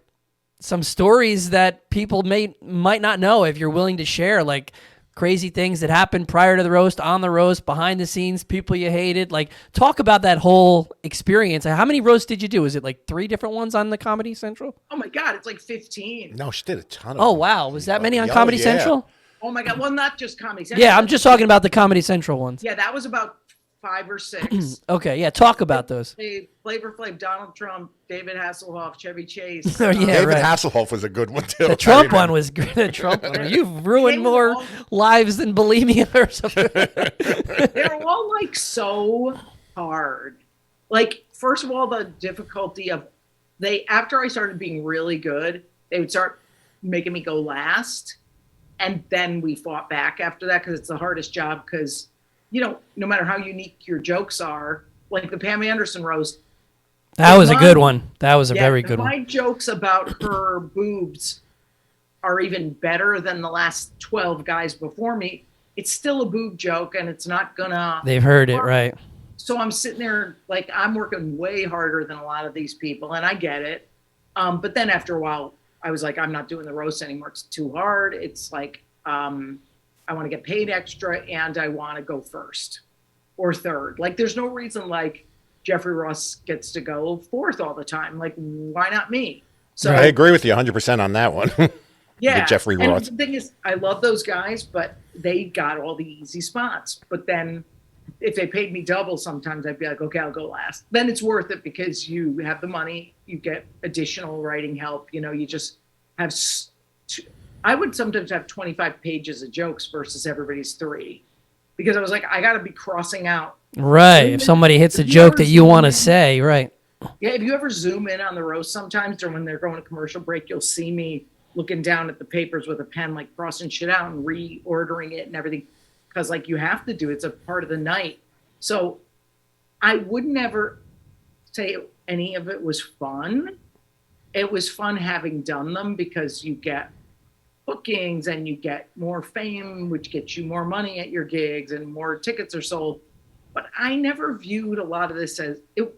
some stories that people might not know if you're willing to share, like crazy things that happened prior to the roast, on the roast, behind the scenes, people you hated. Like, talk about that whole experience. How many roasts did you do? Is it like 3 different ones on the Comedy Central? Oh my God, it's like 15. No, she did a ton of Oh, them. wow. Was that many on Oh, Comedy yeah. Central? Oh my God. Well, not just Comedy Central. Yeah, I'm just talking about the Comedy Central ones. Yeah, that was about 5 or 6. Okay, yeah, talk about those. Flavor Flav, Donald Trump, David Hasselhoff, Chevy Chase. Oh, yeah, David right. Hasselhoff was a good one too. The Trump one was good. The Trump one. You've ruined They were more all- lives than bulimia or something. They're all like so hard. Like, first of all, the difficulty of after I started being really good, they would start making me go last. And then we fought back after that because it's the hardest job because, you know, no matter how unique your jokes are, like the Pam Anderson roast. That was a good one. That was a very good my one. jokes about her boobs are even better than the last 12 guys before me. It's still a boob joke and it's not gonna. They've heard it, right? So I'm sitting there like I'm working way harder than a lot of these people, and I get it. But then after a while, I was like, I'm not doing the roast anymore. It's too hard. It's like I want to get paid extra, and I want to go first or third. Like there's no reason like Jeffrey Ross gets to go fourth all the time. Like why not me? So I agree with you 100% on that one. yeah, The Jeffrey and Ross. the thing is, I love those guys, but they got all the easy spots. But then if they paid me double, sometimes I'd be like, okay, I'll go last. Then it's worth it because you have the money, you get additional writing help. You know, you just have. I would sometimes have 25 pages of jokes versus everybody's 3, because I was like, I got to be crossing out. Right. If somebody hits a joke that you want to say, right. Yeah, if you ever zoom in on the roast sometimes, or when they're going to commercial break, you'll see me looking down at the papers with a pen, like crossing shit out and reordering it and everything. Because like you have to do, it's a part of the night. So I would never say any of it was fun. It was fun having done them because you get bookings and you get more fame, which gets you more money at your gigs and more tickets are sold. But I never viewed a lot of this as it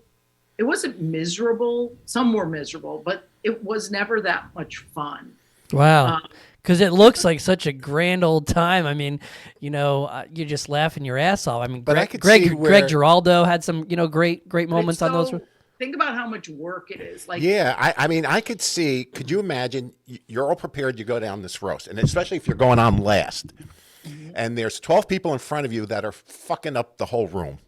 wasn't miserable. Some were miserable, but it was never that much fun. Wow. Because it looks like such a grand old time. I mean, you know, you're just laughing your ass off. I mean, But I could Greg see where- Greg Giraldo had some, you know, great moments on those. Think about how much work it is. Like, Yeah, I mean, I could see. Could you imagine? You're all prepared. You go down this roast, and especially if you're going on last, and there's 12 people in front of you that are fucking up the whole room,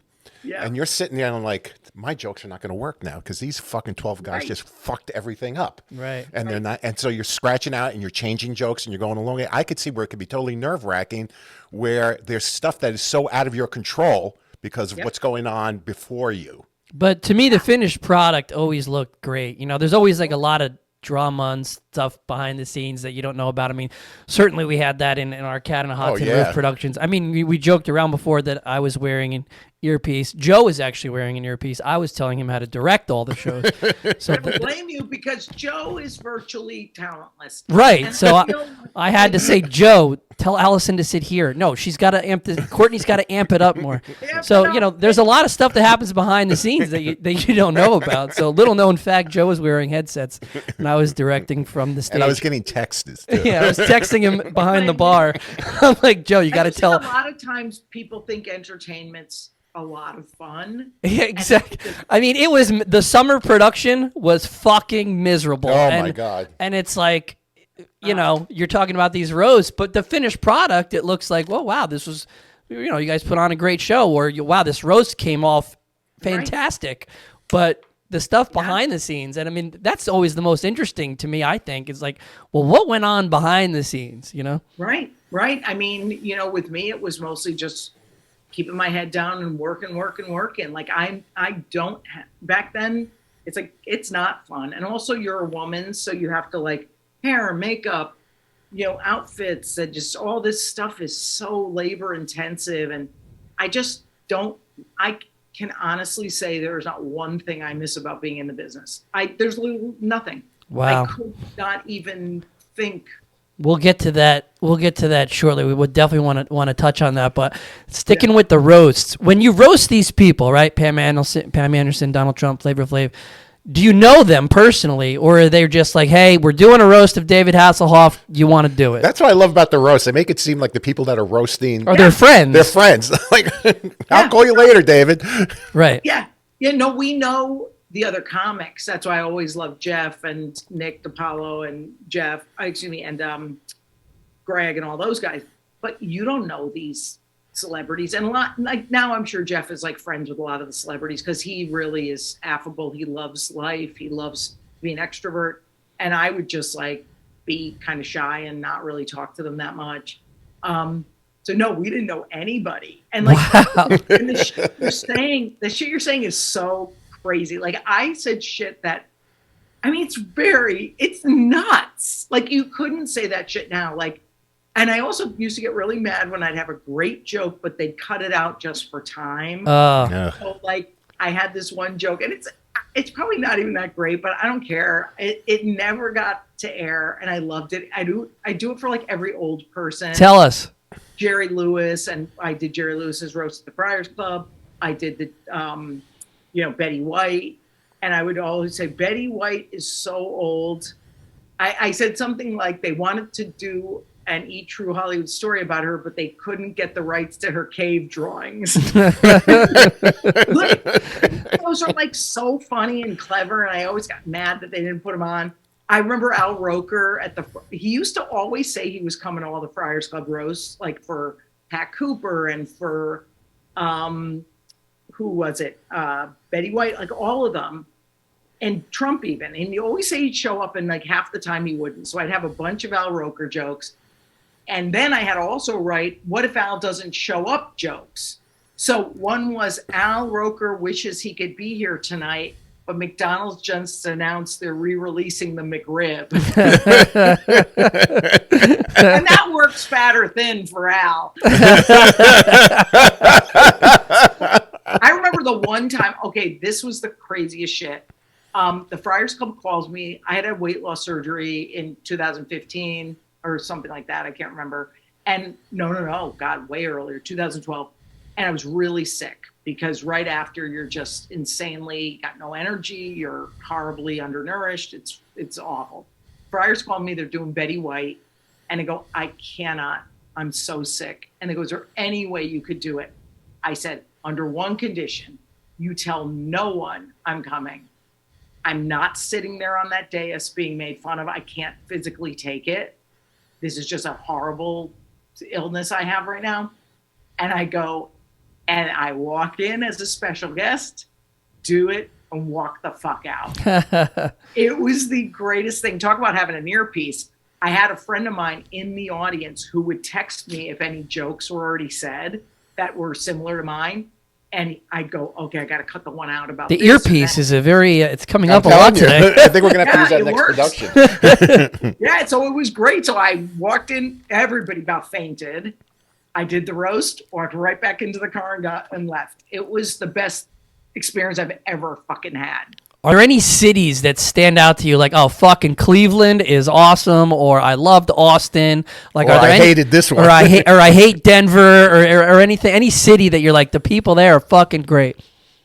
yeah. and you're sitting there and like, my jokes are not going to work now because these fucking 12 guys Right. just fucked everything up. Right. And they're not, and so you're scratching out and you're changing jokes and you're going along. I could see where it could be totally nerve wracking, where there's stuff that is so out of your control because of what's going on before you. But to me, the finished product always looked great. You know, there's always like a lot of drama and stuff behind the scenes that you don't know about. I mean, certainly we had that in our Cat and a Hot Tin Roof productions. I mean, we joked around before that I was wearing an earpiece. Joe was actually wearing an earpiece. I was telling him how to direct all the shows. So I don't blame you because Joe is virtually talentless. right. And So feel I had to say, Joe, tell Allison to sit here. No, she's got to Courtney's got to amp it up more. So, you know, there's a lot of stuff that happens behind the scenes that you don't know about. So little known fact, Joe was wearing headsets and I was directing from the stage. And I was getting texts too. Yeah, I was texting him behind the bar. I'm like, Joe, you got to I tell. think a lot of times people think entertainment's a lot of fun. Yeah, exactly. I mean, it was the summer production was fucking miserable. Oh, and, my God. And it's like, you know, you're talking about these roasts, but the finished product, it looks like, well, wow, this was, you know, you guys put on a great show, or wow, this roast came off fantastic. But the stuff behind the scenes, and I mean, that's always the most interesting to me, I think, is like, well, what went on behind the scenes, you know? Right. I mean, you know, with me, it was mostly just keeping my head down and working. Like back then, it's like, it's not fun. And also you're a woman, so you have to like hair, makeup, you know, outfits, and just all this stuff is so labor intensive. And I can honestly say there's not one thing I miss about being in the business. There's nothing. Wow. I could not even think. We'll get to that. We'll get to that shortly. We would definitely want to touch on that. But sticking with the roasts, when you roast these people, right? Pam Anderson, Donald Trump, Flavor Flav. Do you know them personally, or are they just like, hey, we're doing a roast of David Hasselhoff. You want to do it? That's what I love about the roast. They make it seem like the people that are roasting Or they're friends. They're friends. Like, I'll call you later, David. Right. Yeah. No, we know the other comics. That's why I always love Jeff and Nick DiPaolo and and Greg and all those guys. But you don't know these celebrities. And a lot, like now I'm sure Jeff is like friends with a lot of the celebrities because he really is affable. He loves life. He loves being extrovert. And I would just like be kind of shy and not really talk to them that much. So no, we didn't know anybody. And like and the shit you're saying is so crazy. Like I said shit that, I mean, it's nuts. Like you couldn't say that shit now. Like, and I also used to get really mad when I'd have a great joke, but they'd cut it out just for time. So like I had this one joke and it's probably not even that great, but I don't care. It never got to air and I loved it. I do it for like every old person. Tell us. Jerry Lewis, and I did Jerry Lewis's roast at the Friars Club. I did the, Betty White, and I would always say Betty White is so old. I said something like they wanted to do an E! True Hollywood story about her, but they couldn't get the rights to her cave drawings. Those are like so funny and clever, and I always got mad that they didn't put them on. I remember Al Roker he used to always say he was coming to all the Friars Club roasts, like for Pat Cooper and for, who was it? Betty White, like all of them. And Trump even. And he always say he'd show up and like half the time he wouldn't. So I'd have a bunch of Al Roker jokes. And then I had to also write, what if Al doesn't show up jokes? So one was Al Roker wishes he could be here tonight, but McDonald's just announced they're re-releasing the McRib. And that works fat or thin for Al. I remember the one time, okay, this was the craziest shit. The Friars Club calls me. I had a weight loss surgery in 2015 or something like that. I can't remember. And no, God, way earlier, 2012. And I was really sick because right after you're just insanely got no energy, you're horribly undernourished. It's awful. Friars called me. They're doing Betty White. And I go, I cannot. I'm so sick. And they go, is there any way you could do it? I said, under one condition, you tell no one I'm coming. I'm not sitting there on that dais being made fun of. I can't physically take it. This is just a horrible illness I have right now. And I go, and I walk in as a special guest, do it and walk the fuck out. It was the greatest thing. Talk about having an earpiece. I had a friend of mine in the audience who would text me if any jokes were already said that were similar to mine. And I'd go, okay, I got to cut the one out about The this. earpiece is a very, it's coming up a telling lot you. today. I think we're going to have to Yeah, use that it next works. production. Yeah, so it was great. So I walked in, everybody about fainted. I did the roast, walked right back into the car and left. It was the best experience I've ever fucking had. Are there any cities that stand out to you like, oh, fucking Cleveland is awesome, or I loved Austin? Like, Or are there I any, hated this one. or I hate Denver, or anything, any city that you're like, the people there are fucking great.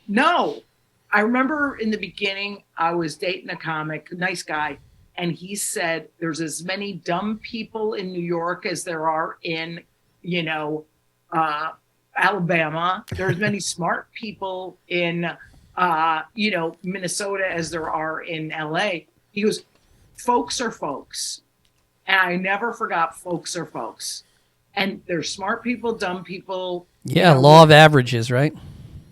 No, I remember in the beginning, I was dating a comic, nice guy, and he said there's as many dumb people in New York as there are in, Alabama. There's many smart people in, Minnesota as there are in LA. He goes, folks are folks. And I never forgot folks are folks. And there's smart people, dumb people. Yeah, law of averages, right?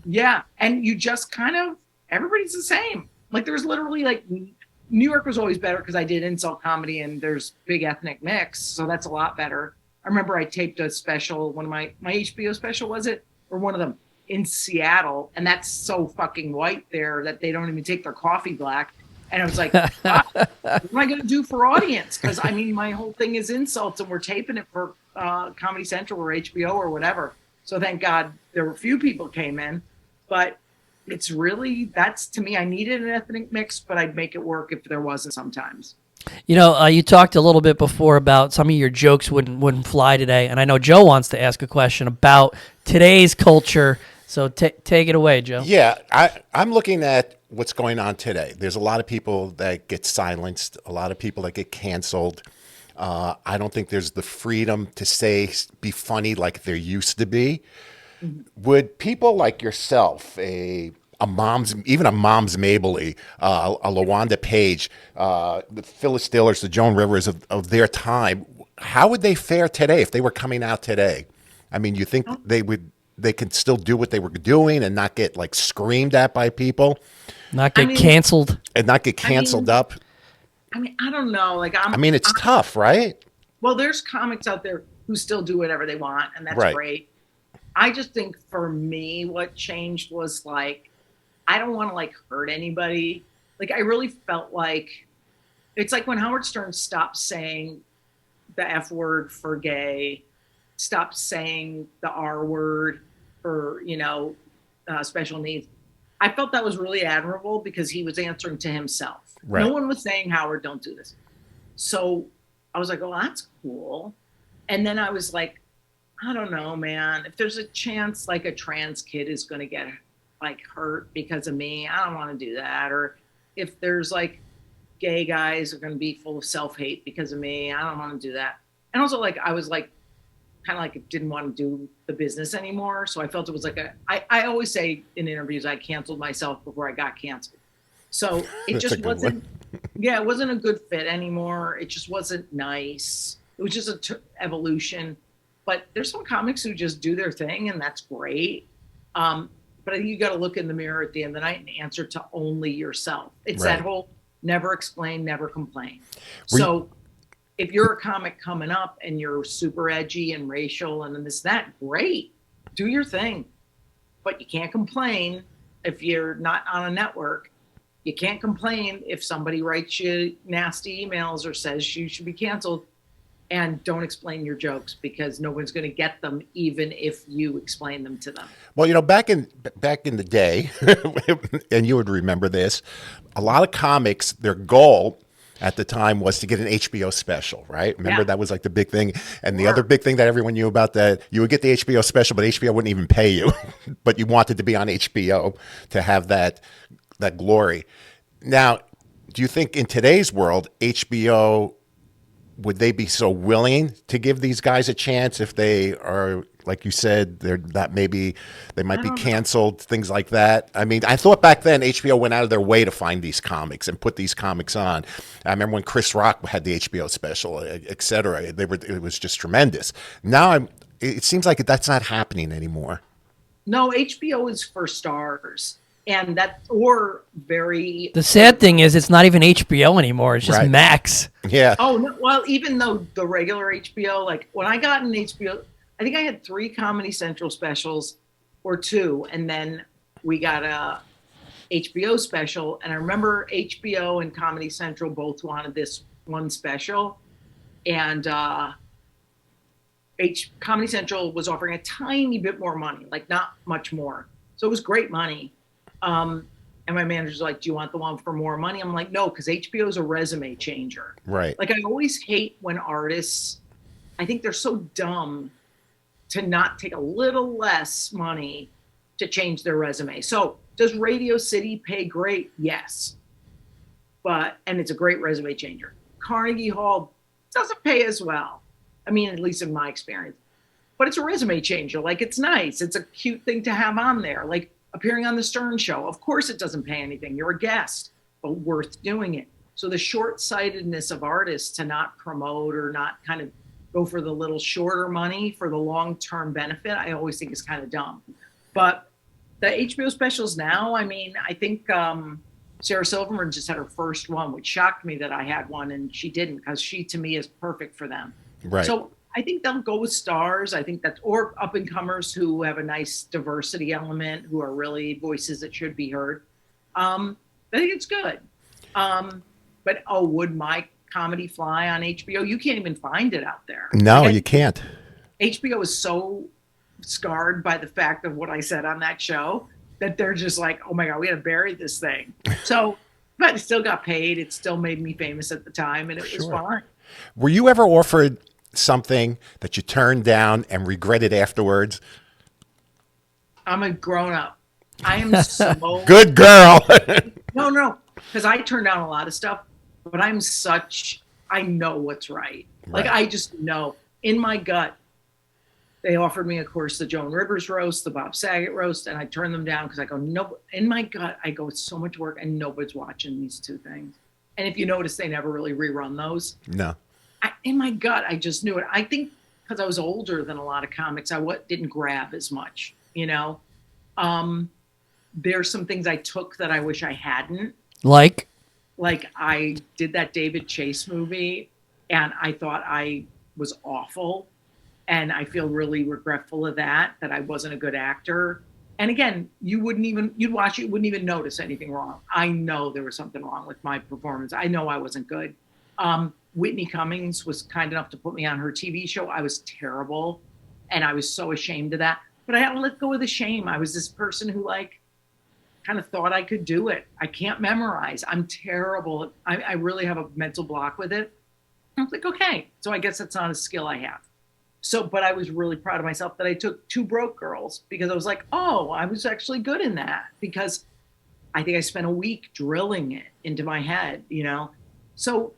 Yeah. And you just kind of, everybody's the same. Like there's literally like, New York was always better because I did insult comedy and there's big ethnic mix. So that's a lot better. I remember I taped a special, one of my HBO special, was it? Or one of them in Seattle. And that's so fucking white there that they don't even take their coffee black. And I was like, what am I going to do for audience? Because I mean, my whole thing is insults and we're taping it for Comedy Central or HBO or whatever. So thank God there were few people came in, but it's really, that's to me, I needed an ethnic mix, but I'd make it work if there wasn't sometimes. You talked a little bit before about some of your jokes wouldn't fly today, and I know Joe wants to ask a question about today's culture. So take it away, Joe. Yeah, I'm looking at what's going on today. There's a lot of people that get silenced, a lot of people that get canceled. I don't think there's the freedom to be funny like there used to be. Mm-hmm. Would people like yourself, even a Mom's Mabley, a LaWanda Page, the Phyllis Dillers, the Joan Rivers of their time, how would they fare today if they were coming out today? I mean, you think they could still do what they were doing and not get like screamed at by people? Not get canceled? And not get canceled up? I mean, I don't know. Like it's tough, right? Well, there's comics out there who still do whatever they want, and that's right. Great. I just think for me, what changed was like, I don't want to like hurt anybody. Like I really felt like, it's like when Howard Stern stopped saying the F word for gay, stopped saying the R word for, special needs. I felt that was really admirable because he was answering to himself. Right. No one was saying, Howard, don't do this. So I was like, oh, that's cool. And then I was like, I don't know, man. If there's a chance like a trans kid is going to get like hurt because of me, I don't want to do that. Or if there's like gay guys are going to be full of self-hate because of me, I don't want to do that. And also like, I was like, kind of like didn't want to do the business anymore. So I felt it was like I always say in interviews, I canceled myself before I got canceled. So it just wasn't, it wasn't a good fit anymore. It just wasn't nice. It was just evolution. But there's some comics who just do their thing and that's great. But I think you got to look in the mirror at the end of the night and answer to only yourself. It's right. That whole never explain, never complain. So if you're a comic coming up and you're super edgy and racial and this, that, great, do your thing. But you can't complain if you're not on a network. You can't complain if somebody writes you nasty emails or says you should be canceled. And don't explain your jokes because no one's going to get them, even if you explain them to them. Well, back in the day, and you would remember this, a lot of comics, their goal at the time was to get an HBO special, right? Remember that was like the big thing. And the other big thing that everyone knew about that, you would get the HBO special, but HBO wouldn't even pay you. But you wanted to be on HBO to have that glory. Now, do you think in today's world, HBO, would they be so willing to give these guys a chance if they are, like you said, they might be canceled, things like that? I mean, I thought back then HBO went out of their way to find these comics and put these comics on. I remember when Chris Rock had the HBO special, et cetera. It was just tremendous. Now it seems like that's not happening anymore. No, HBO is for stars. and that or very. The sad thing is, it's not even HBO anymore. It's just Right. Max. Yeah. Oh no, well, even though the regular HBO, like when I got an HBO, I think I had 3 Comedy Central specials or 2, and then we got a HBO special. And I remember HBO and Comedy Central both wanted this one special, and Comedy Central was offering a tiny bit more money, like not much more. So it was great money. And my manager's like, "Do you want the one for more money?" I'm like, "No, because HBO is a resume changer." Right. Like I always hate when artists, I think they're so dumb to not take a little less money to change their resume. So does Radio City pay great? Yes. And it's a great resume changer. Carnegie Hall doesn't pay as well. I mean, at least in my experience, but it's a resume changer. Like it's nice. It's a cute thing to have on there. Like appearing on the Stern Show. Of course it doesn't pay anything. You're a guest, but worth doing it. So the short-sightedness of artists to not promote or not kind of go for the little shorter money for the long-term benefit, I always think is kind of dumb. But the HBO specials now, I mean, I think Sarah Silverman just had her first one, which shocked me that I had one and she didn't, because she, to me, is perfect for them. Right. So I think they'll go with stars. I think that's, or up-and-comers who have a nice diversity element, who are really voices that should be heard. I think it's good. But would my comedy fly on HBO? You can't even find it out there. No, Like, you can't. HBO is so scarred by the fact of what I said on that show that they're just like, oh my God, we got to bury this thing. So, but it still got paid. It still made me famous at the time, and it was fine. Were you ever offered something that you turned down and regretted afterwards? I'm a grown up. I am so Good girl. no, because I turned down a lot of stuff, but I know what's right. Like Right. I just know in my gut. They offered me, of course, the Joan Rivers roast, the Bob Saget roast, and I turned them down because I go, no. In my gut, I go, it's so much work, and nobody's watching these 2 things. And if you notice, they never really rerun those. No. In my gut, I just knew it. I think because I was older than a lot of comics, I didn't grab as much. You know, there's some things I took that I wish I hadn't. Like I did that David Chase movie, and I thought I was awful. And I feel really regretful of that I wasn't a good actor. And again, you'd watch it, you wouldn't even notice anything wrong. I know there was something wrong with my performance. I know I wasn't good. Whitney Cummings was kind enough to put me on her TV show. I was terrible. And I was so ashamed of that. But I had to let go of the shame. I was this person who kind of thought I could do it. I can't memorize. I'm terrible. I really have a mental block with it. I was like, okay. So I guess that's not a skill I have. So, but I was really proud of myself that I took 2 Broke Girls, because I was like, oh, I was actually good in that, because I think I spent a week drilling it into my head, you know? So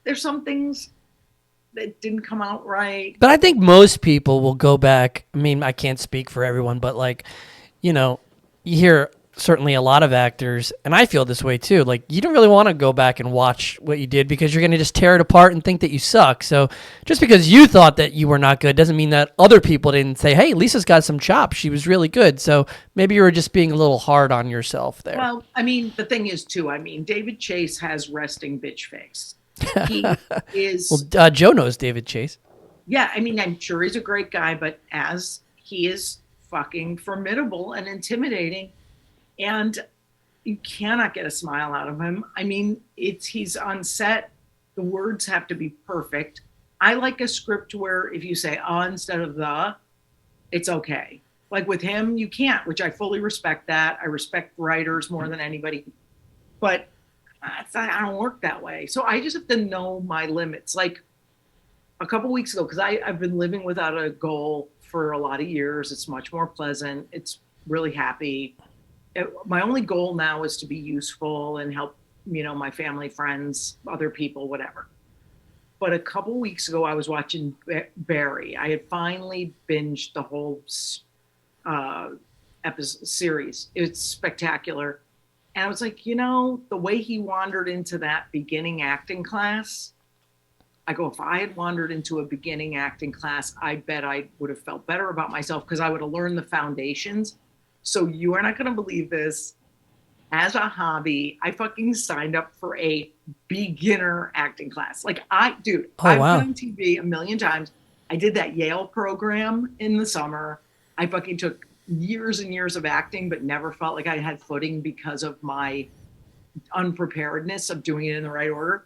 there's some things that didn't come out right. But I think most people will go back. I mean, I can't speak for everyone, but you hear certainly a lot of actors, and I feel this way too. Like, you don't really want to go back and watch what you did, because you're going to just tear it apart and think that you suck. So just because you thought that you were not good doesn't mean that other people didn't say, hey, Lisa's got some chops. She was really good. So maybe you were just being a little hard on yourself there. Well, I mean, the thing is too, David Chase has resting bitch face. He is. Well, Joe knows David Chase. Yeah, I mean, I'm sure he's a great guy, but as he is fucking formidable and intimidating, and you cannot get a smile out of him. I mean, he's on set. The words have to be perfect. I like a script where if you say instead of the, it's okay. Like with him, you can't, which I fully respect that. I respect writers more than anybody, but I don't work that way. So I just have to know my limits. Like a couple weeks ago, because I've been living without a goal for a lot of years. It's much more pleasant. It's really happy. My only goal now is to be useful and help, my family, friends, other people, whatever. But a couple weeks ago, I was watching Barry. I had finally binged the whole episode series. It's spectacular. And I was like, the way he wandered into that beginning acting class, I go, if I had wandered into a beginning acting class, I bet I would have felt better about myself, because I would have learned the foundations. So you are not going to believe this. as a hobby, I fucking signed up for a beginner acting class. Like I've been on TV a million times. I did that Yale program in the summer. I fucking took years and years of acting, but never felt like I had footing because of my unpreparedness of doing it in the right order.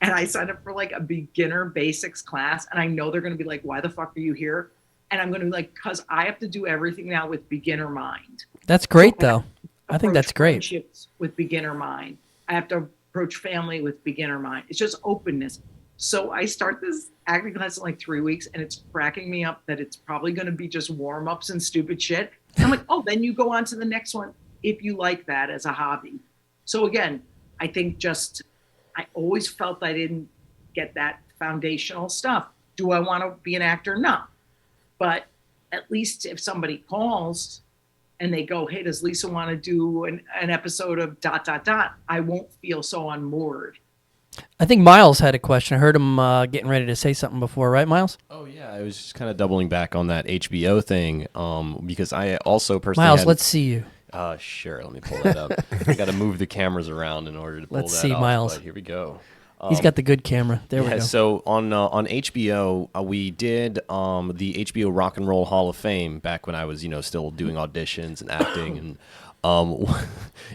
And I signed up for like a beginner basics class. And I know they're going to be like, why the fuck are you here? And I'm going to be like, because I have to do everything now with beginner mind. That's great, though. I think that's great. Friendships with beginner mind. I have to approach family with beginner mind. It's just openness. So I start this acting class in like 3 weeks, and it's cracking me up that it's probably going to be just warm-ups and stupid shit. And I'm like, oh, then you go on to the next one if you like that as a hobby. So again, I think I always felt I didn't get that foundational stuff. Do I want to be an actor? No. But at least if somebody calls and they go, hey, does Lisa want to do an episode of ... I won't feel so unmoored. I think Miles had a question. I heard him getting ready to say something before, right, Miles? Oh, yeah. I was just kind of doubling back on that HBO thing because I also personally Miles, let's see you. Sure. Let me pull that up. I got to move the cameras around in order to pull Let's that see off, Miles. but here we go. He's got the good camera. There we go. So on HBO, we did the HBO Rock and Roll Hall of Fame back when I was, still doing auditions and acting. And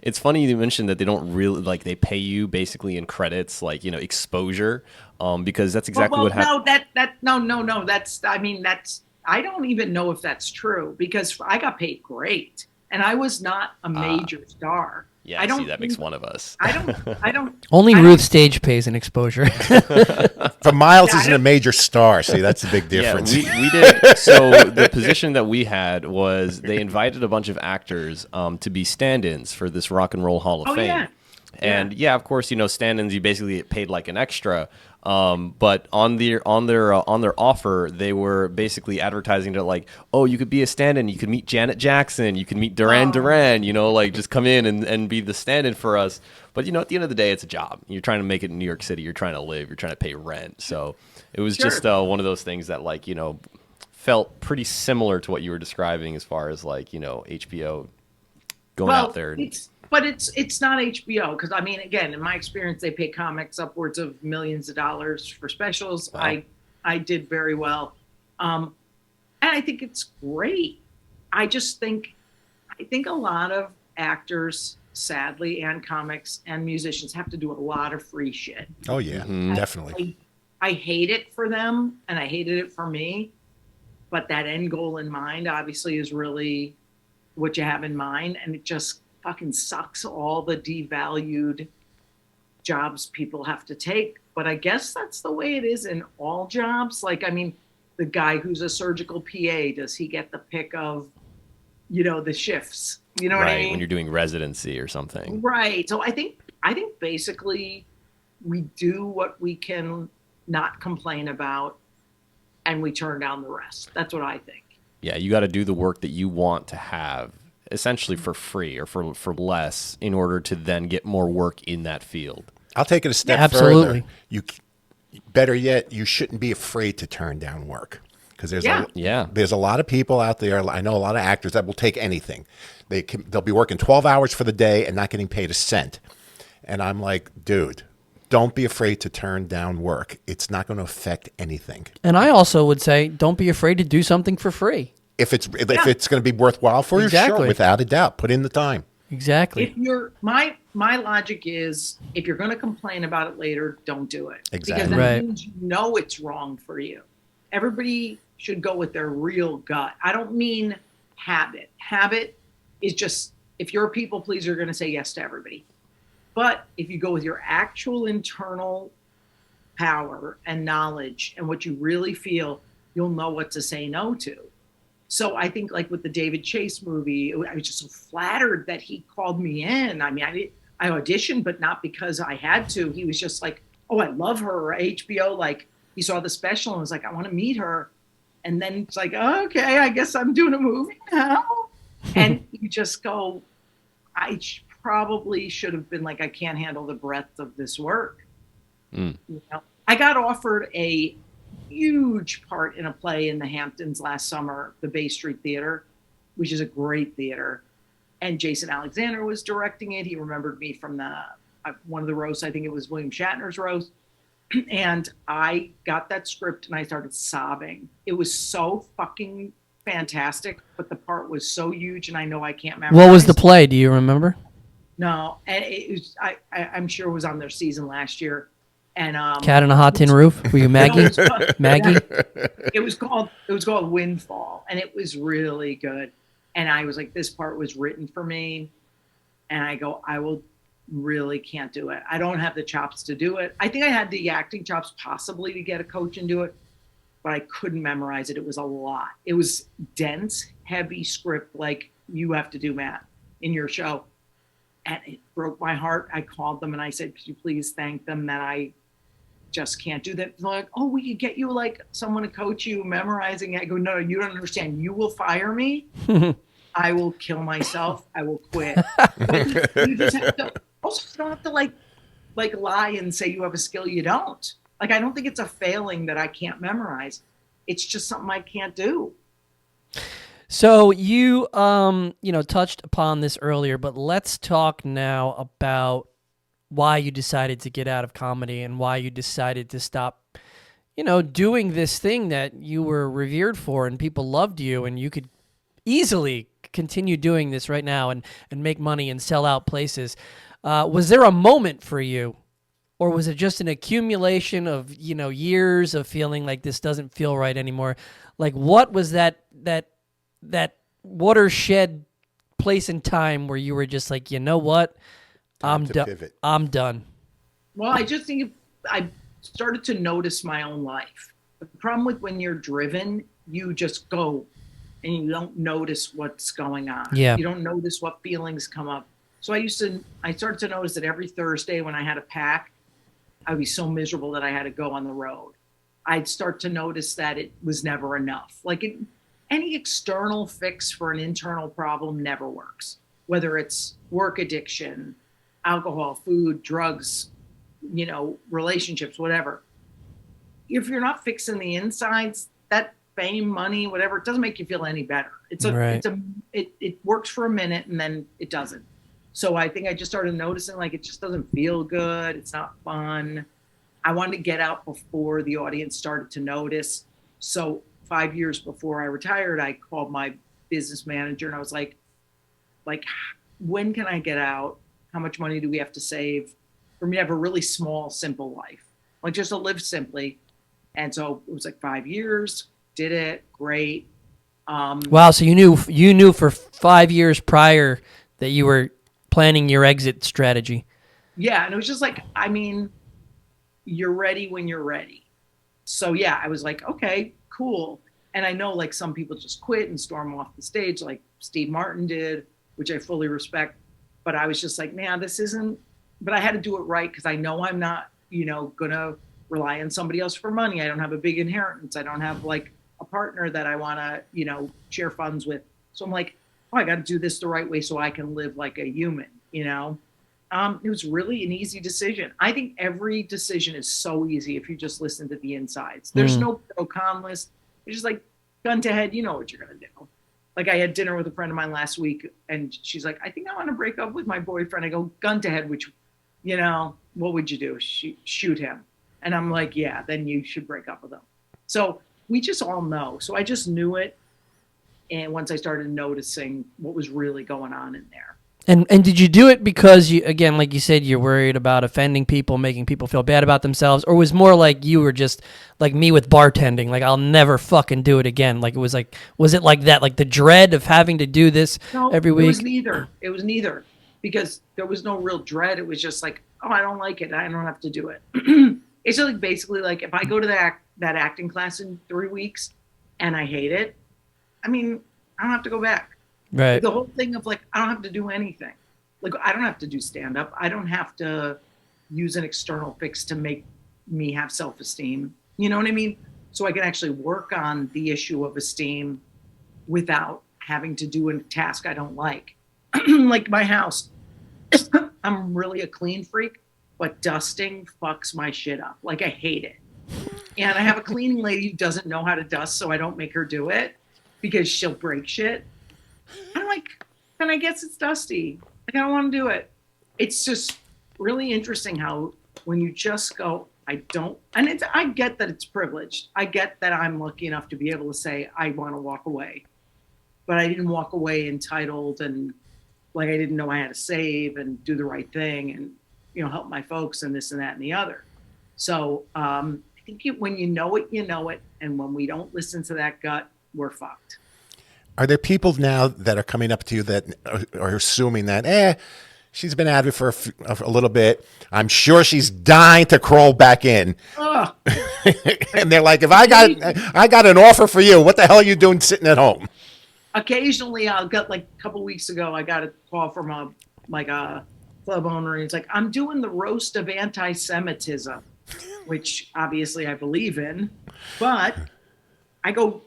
it's funny you mentioned that they don't really they pay you basically in credits, exposure, because that's exactly what happened. No. That's I don't even know if that's true because I got paid great and I was not a major star. Yeah, I see, that makes one of us. I don't. Only Ruth Stage pays an exposure. But Miles isn't a major star. See, that's the big difference. Yeah, we did. So the position that we had was they invited a bunch of actors to be stand-ins for this Rock and Roll Hall of Fame. Yeah. And of course, stand-ins, you basically get paid like an extra. But on their offer, they were basically advertising to oh, you could be a stand-in, you could meet Janet Jackson, you could meet Duran Duran, just come in and be the stand-in for us. But at the end of the day, it's a job. You're trying to make it in New York City. You're trying to live. You're trying to pay rent. So it was just one of those things that felt pretty similar to what you were describing as far as HBO going out there. But it's not HBO because again, in my experience, they pay comics upwards of millions of dollars for specials. Wow. I did very well, and I think it's great. I think a lot of actors, sadly, and comics and musicians have to do a lot of free shit. Oh yeah, definitely. I hate it for them, and I hated it for me. But that end goal in mind, obviously, is really what you have in mind, and it just fucking sucks all the devalued jobs people have to take. But I guess that's the way it is in all jobs. The guy who's a surgical PA, does he get the pick of, the shifts? You know what I mean? When you're doing residency or something. Right. So I think basically we do what we can not complain about and we turn down the rest. That's what I think. Yeah, you got to do the work that you want to have essentially for free or for less in order to then get more work in that field. I'll take it a step absolutely. further. Better yet, you shouldn't be afraid to turn down work because there's a lot of people out there. I know a lot of actors that will take anything. They'll be working 12 hours for the day and not getting paid a cent. And I'm like, dude, don't be afraid to turn down work. It's not going to affect anything. And I also would say, don't be afraid to do something for free. If it's going to be worthwhile for you, sure, without a doubt, put in the time. Exactly. If you're my logic is if you're going to complain about it later, don't do it. Exactly. Because that means it's wrong for you. Everybody should go with their real gut. I don't mean habit. Habit is just if you're a people pleaser, you're going to say yes to everybody. But if you go with your actual internal power and knowledge and what you really feel, you'll know what to say no to. So I think with the David Chase movie, I was just so flattered that he called me in. I auditioned, but not because I had to. He was just like, oh, I love her. HBO, he saw the special and was like, I want to meet her. And then it's like, oh, okay, I guess I'm doing a movie now. And you just go, I probably should have been like, I can't handle the breadth of this work. I got offered a huge part in a play in the Hamptons last summer, the Bay Street Theater, which is a great theater. and Jason Alexander was directing it. He remembered me from one of the roasts. I think it was William Shatner's roast. And I got that script and I started sobbing. It was so fucking fantastic, but the part was so huge, and I know I can't memorize. What was the play? Do you remember? No, and it was. I'm sure it was on their season last year. And Cat on a Hot Tin Roof. Were you Maggie? Maggie. It was called Windfall, and it was really good. And I was like, this part was written for me, and I go, I really can't do it. I don't have the chops to do it. I think I had the acting chops possibly to get a coach and do it, but I couldn't memorize it. It was a lot. It was dense, heavy script like you have to do, Matt, in your show. And it broke my heart. I called them and I said, could you please thank them that I just can't do that? They're like, oh, we could get you like someone to coach you memorizing. I go, no, you don't understand. You will fire me. I will kill myself. I will quit. You just have to, also you don't have to like lie and say you have a skill you don't. Like, I don't think it's a failing that I can't memorize. It's just something I can't do. So you touched upon this earlier, but let's talk now about why you decided to get out of comedy and why you decided to stop, doing this thing that you were revered for and people loved you, and you could easily continue doing this right now and make money and sell out places. Was there a moment for you, or was it just an accumulation of, years of feeling like this doesn't feel right anymore? Like, what was that watershed place in time where you were just like, you know what? I'm done. I'm done. Well, I just think I started to notice my own life. The problem with when you're driven, you just go and you don't notice what's going on. Yeah. You don't notice what feelings come up. So I started to notice that every Thursday when I had a pack, I'd be so miserable that I had to go on the road. I'd start to notice that it was never enough. Like any external fix for an internal problem never works, whether it's work addiction, alcohol, food, drugs, relationships, whatever. If you're not fixing the insides, that fame, money, whatever, it doesn't make you feel any better. It works for a minute and then it doesn't. So I think I just started noticing like it just doesn't feel good. It's not fun. I wanted to get out before the audience started to notice. So 5 years before I retired, I called my business manager and I was like, when can I get out? How much money do we have to save for me to have a really small, simple life? Like just to live simply. And so it was like 5 years, did it, great. Wow, so you knew for 5 years prior that you were planning your exit strategy. Yeah, and it was just like, you're ready when you're ready. So yeah, I was like, okay, cool. And I know like some people just quit and storm off the stage like Steve Martin did, which I fully respect. But I was just like, man, this isn't, but I had to do it right because I know I'm not, gonna rely on somebody else for money. I don't have a big inheritance. I don't have like a partner that I want to, share funds with. So I'm like, oh, I got to do this the right way so I can live like a human, It was really an easy decision. I think every decision is so easy if you just listen to the insides. There's no pro-con list. It's just like gun to head, you know what you're going to do. Like I had dinner with a friend of mine last week and she's like, I think I want to break up with my boyfriend. I go, gun to head, which, what would you do? Shoot him. And I'm like, yeah, then you should break up with him. So we just all know. So I just knew it. And once I started noticing what was really going on in there. And did you do it because you, again, like you said, you're worried about offending people, making people feel bad about themselves, or was more like you were just like me with bartending, like I'll never fucking do it again? Like was it like that, like the dread of having to do this every week? It was neither because there was no real dread. It was just like, oh, I don't like it. I don't have to do it. It's just like basically like if I go to that acting class in 3 weeks and I hate it, I don't have to go back. Right. The whole thing of like, I don't have to do anything. Like, I don't have to do stand up. I don't have to use an external fix to make me have self-esteem. You know what I mean? So I can actually work on the issue of esteem without having to do a task I don't like. Like my house. I'm really a clean freak, but dusting fucks my shit up. Like I hate it. And I have a cleaning lady who doesn't know how to dust, so I don't make her do it because she'll break shit. I'm like, then I guess it's dusty. Like, I don't want to do it. It's just really interesting how when you just go, I don't, and I get that it's privileged. I get that I'm lucky enough to be able to say, I want to walk away. But I didn't walk away entitled and like I didn't know I had to save and do the right thing and, help my folks and this and that and the other. So I think when you know it, you know it. And when we don't listen to that gut, we're fucked. Are there people now that are coming up to you that are assuming that, she's been at it for a little bit. I'm sure she's dying to crawl back in. And they're like, if I got an offer for you, what the hell are you doing sitting at home? Occasionally I'll get like a couple weeks ago, I got a call from a club owner. And he's like, I'm doing the roast of anti-Semitism, which obviously I believe in. But I go,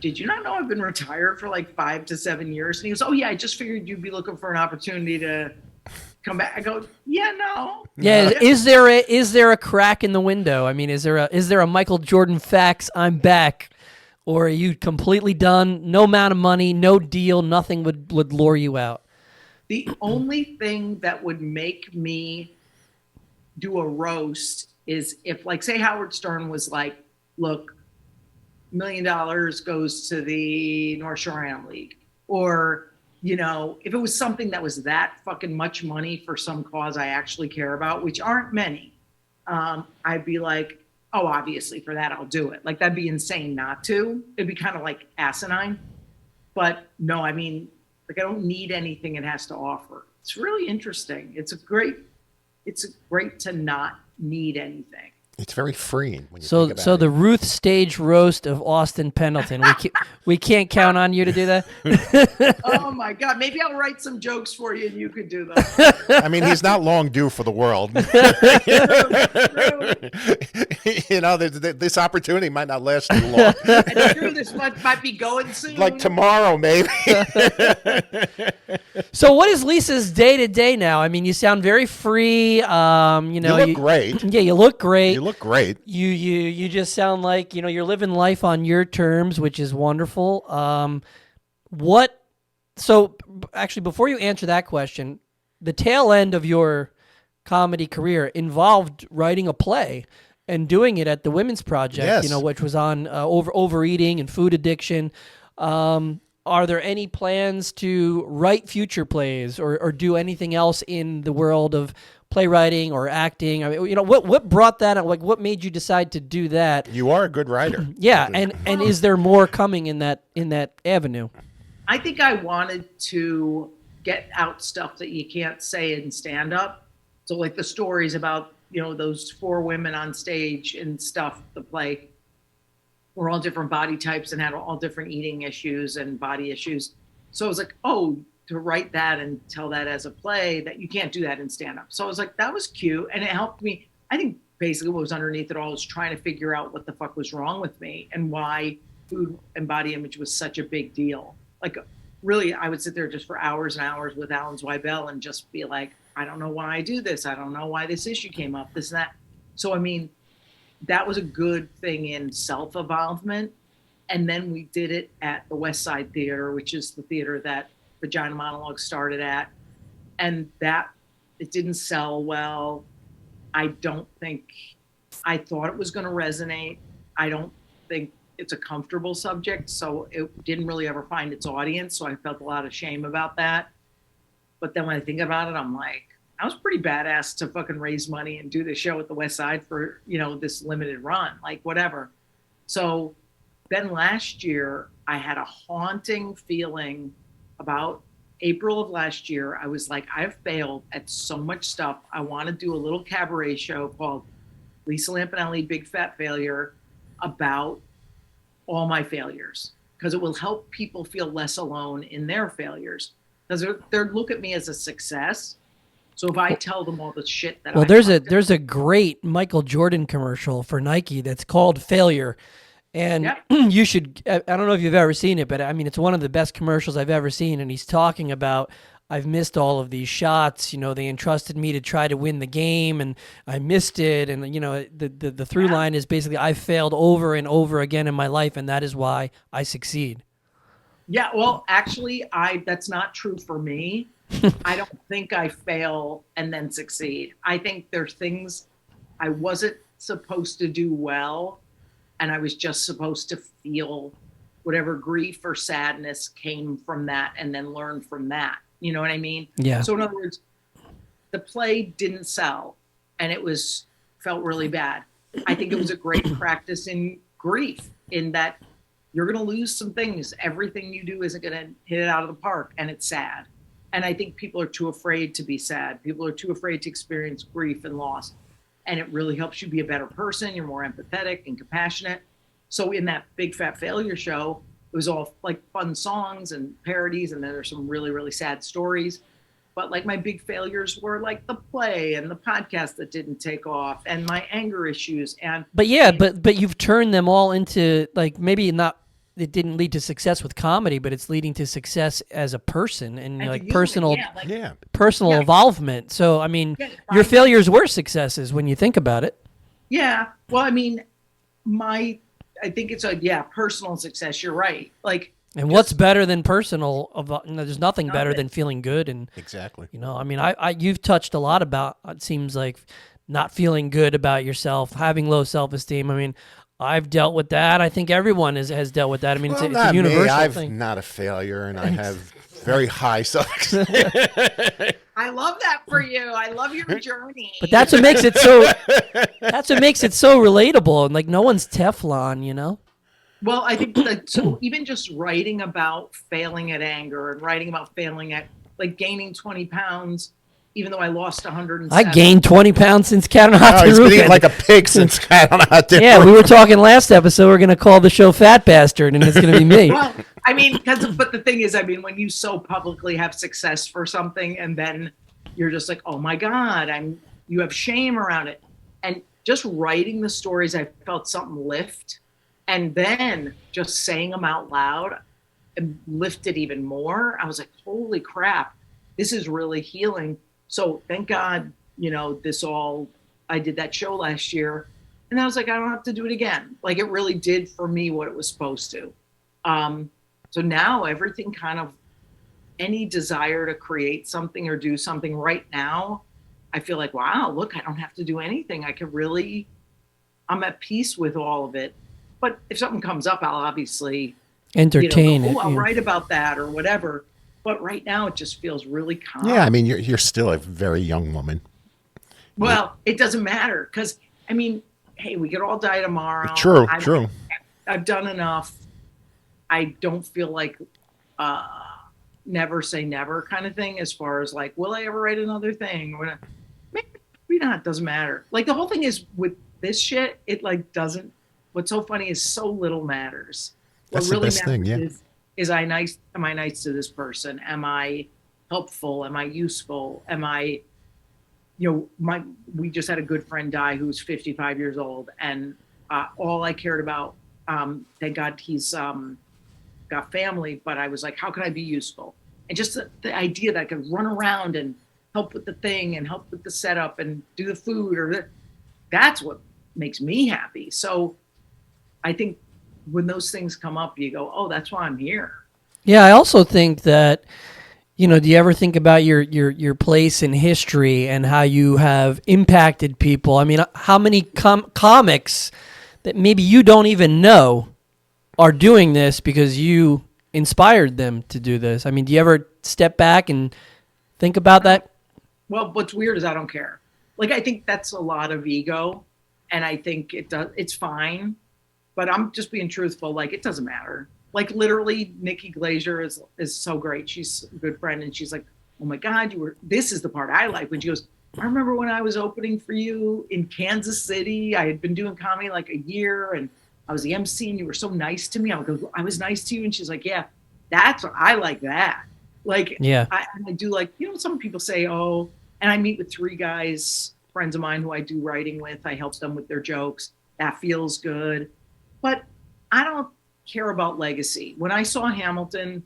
did you not know I've been retired for like 5 to 7 years? And he goes, oh yeah, I just figured you'd be looking for an opportunity to come back. I go, yeah, no. Yeah, is there a crack in the window? I mean, is there a Michael Jordan fax, I'm back? Or are you completely done? No amount of money, no deal, nothing would lure you out. The only thing that would make me do a roast is if, like, say Howard Stern was like, look, $1 million goes to the North Shore Am League. Or, if it was something that was that fucking much money for some cause I actually care about, which aren't many, I'd be like, oh, obviously for that, I'll do it. Like, that'd be insane not to. It'd be kind of like asinine. But no, I mean, like, I don't need anything it has to offer. It's really interesting. It's great to not need anything. It's very freeing when you think about so it. the Ruth stage roast of Austin Pendleton. We can't count on you to do that. Oh my God! Maybe I'll write some jokes for you, and you could do that. I mean, he's not long due for the world. This opportunity might not last too long. It's true. This might be going soon. Like tomorrow, maybe. So, what is Lisa's day to day now? I mean, you sound very free. You look great. Yeah, you look great. You look great. You just sound like you're living life on your terms, which is wonderful. So actually, before you answer that question, the tail end of your comedy career involved writing a play and doing it at the Women's Project. Yes. Which was on overeating and food addiction. Are there any plans to write future plays or do anything else in the world of playwriting or acting? I mean, what brought that up? Like, what made you decide to do that? You are a good writer. Yeah, and is there more coming in that avenue? I think I wanted to get out stuff that you can't say in stand up. So like the stories about, those 4 women on stage and stuff, the play were all different body types and had all different eating issues and body issues. So I was like, to write that and tell that as a play, that you can't do that in stand up. So I was like, that was cute. And it helped me. I think basically what was underneath it all was trying to figure out what the fuck was wrong with me and why food and body image was such a big deal. Like, really, I would sit there just for hours and hours with Alan Zweibel and just be like, I don't know why I do this. I don't know why this issue came up, this and that. So, I mean, that was a good thing in self-involvement. And then we did it at the West Side Theater, which is the theater that Vagina Monologue started at. And it didn't sell well. I thought it was going to resonate. I don't think it's a comfortable subject, so it didn't really ever find its audience. So I felt a lot of shame about that. But then when I think about it, I'm like, I was pretty badass to fucking raise money and do this show at the West Side for, this limited run, like whatever. So then last year, I had a haunting feeling about April of last year. I was like, I've failed at so much stuff. I want to do a little cabaret show called Lisa Lampanelli, Big Fat Failure, about all my failures, because it will help people feel less alone in their failures, because they look at me as a success. So if I tell them all the shit that there's a great Michael Jordan commercial for Nike that's called Failure, and you should. I don't know if you've ever seen it, but I mean, it's one of the best commercials I've ever seen. And he's talking about, I've missed all of these shots. They entrusted me to try to win the game, and I missed it. And the through line is basically, I've failed over and over again in my life, and that is why I succeed. Yeah, well, actually, that's not true for me. I don't think I fail and then succeed. I think there's things I wasn't supposed to do well, and I was just supposed to feel whatever grief or sadness came from that and then learn from that. You know what I mean? Yeah. So in other words, the play didn't sell and felt really bad. I think it was a great practice in grief, in that you're going to lose some things. Everything you do isn't going to hit it out of the park, and it's sad. And I think people are too afraid to be sad. People are too afraid to experience grief and loss. And it really helps you be a better person. You're more empathetic and compassionate. So in that Big Fat Failure show, it was all like fun songs and parodies, and then there's some really, really sad stories. But like my big failures were like the play and the podcast that didn't take off, and my anger issues. But yeah, but you've turned them all into, like, maybe not. It didn't lead to success with comedy, but it's leading to success as a person and as a like human, personal, yeah, personal Yeah. involvement. So I mean, Yeah, your I- failures were successes when you think about it. yeah. Well, I mean, I think it's personal success. You're right. Like, And what's better than personal? There's nothing better Nothing. than feeling good. And Exactly. I mean, you've touched a lot about. It seems like not feeling good about yourself, having low self-esteem. I mean, I've dealt with that. I think everyone has dealt with that. I mean, Well, it's not a universal me. I'm thing. not a failure, and I have very high self. I love that for you. I love your journey. But that's what makes it so. That's what makes it so relatable, and like no one's Teflon, you know. Well, I think that, so even just writing about failing at anger and writing about failing at like gaining 20 pounds, even though I lost 107. I gained 20 pounds since Cat on Hot Oh, he's been Roof. eating like a pig since I don't know how to. Yeah, we were talking last episode. We're gonna call the show Fat Bastard, and it's gonna be me. Well, I mean, but the thing is, I mean, when you so publicly have success for something, and then you're just like, oh my God, you have shame around it. And just writing the stories, I felt something lift. And then just saying them out loud and lifted even more. I was like, holy crap, this is really healing. So thank God, I did that show last year, and I was like, I don't have to do it again. Like, it really did for me what it was supposed to. So now everything any desire to create something or do something right now, I feel like, wow, look, I don't have to do anything. I'm at peace with all of it. But if something comes up, I'll obviously Entertain it. I'll Yeah. write about that or whatever. But right now, it just feels really calm. Yeah, I mean, you're still a very young woman. Well, it doesn't matter because, I mean, hey, we could all die tomorrow. True. I've done enough. I don't feel like never say never kind of thing as far as like, will I ever write another thing? Maybe not. Doesn't matter. Like, the whole thing is with this shit, it like doesn't. What's so funny is so little matters. What That's the really best thing, yeah. is am I nice to this person? Am I helpful? Am I useful? Am I, we just had a good friend die who's 55 years old, and all I cared about, thank God he's got family, but I was like, how can I be useful? And just the idea that I could run around and help with the thing and help with the setup and do the food that's what makes me happy. So I think when those things come up, you go, oh, that's why I'm here. Yeah, I also think that, do you ever think about your place in history and how you have impacted people? I mean, how many comics that maybe you don't even know are doing this because you inspired them to do this? I mean, do you ever step back and think about that? Well, what's weird is I don't care. Like, I think that's a lot of ego, and I think it's fine, but I'm just being truthful. Like, it doesn't matter. Like, literally, Nikki Glazer is so great. She's a good friend, and she's like, oh my God, this is the part I like. When she goes, I remember when I was opening for you in Kansas City. I had been doing comedy like a year, and I was the MC, and you were so nice to me. I would go, I was nice to you. And she's like, yeah, that's what I like that. Like, Yeah. I do, like, some people say, oh, and I meet with 3 guys, friends of mine who I do writing with. I help them with their jokes. That feels good. But I don't care about legacy. When I saw Hamilton,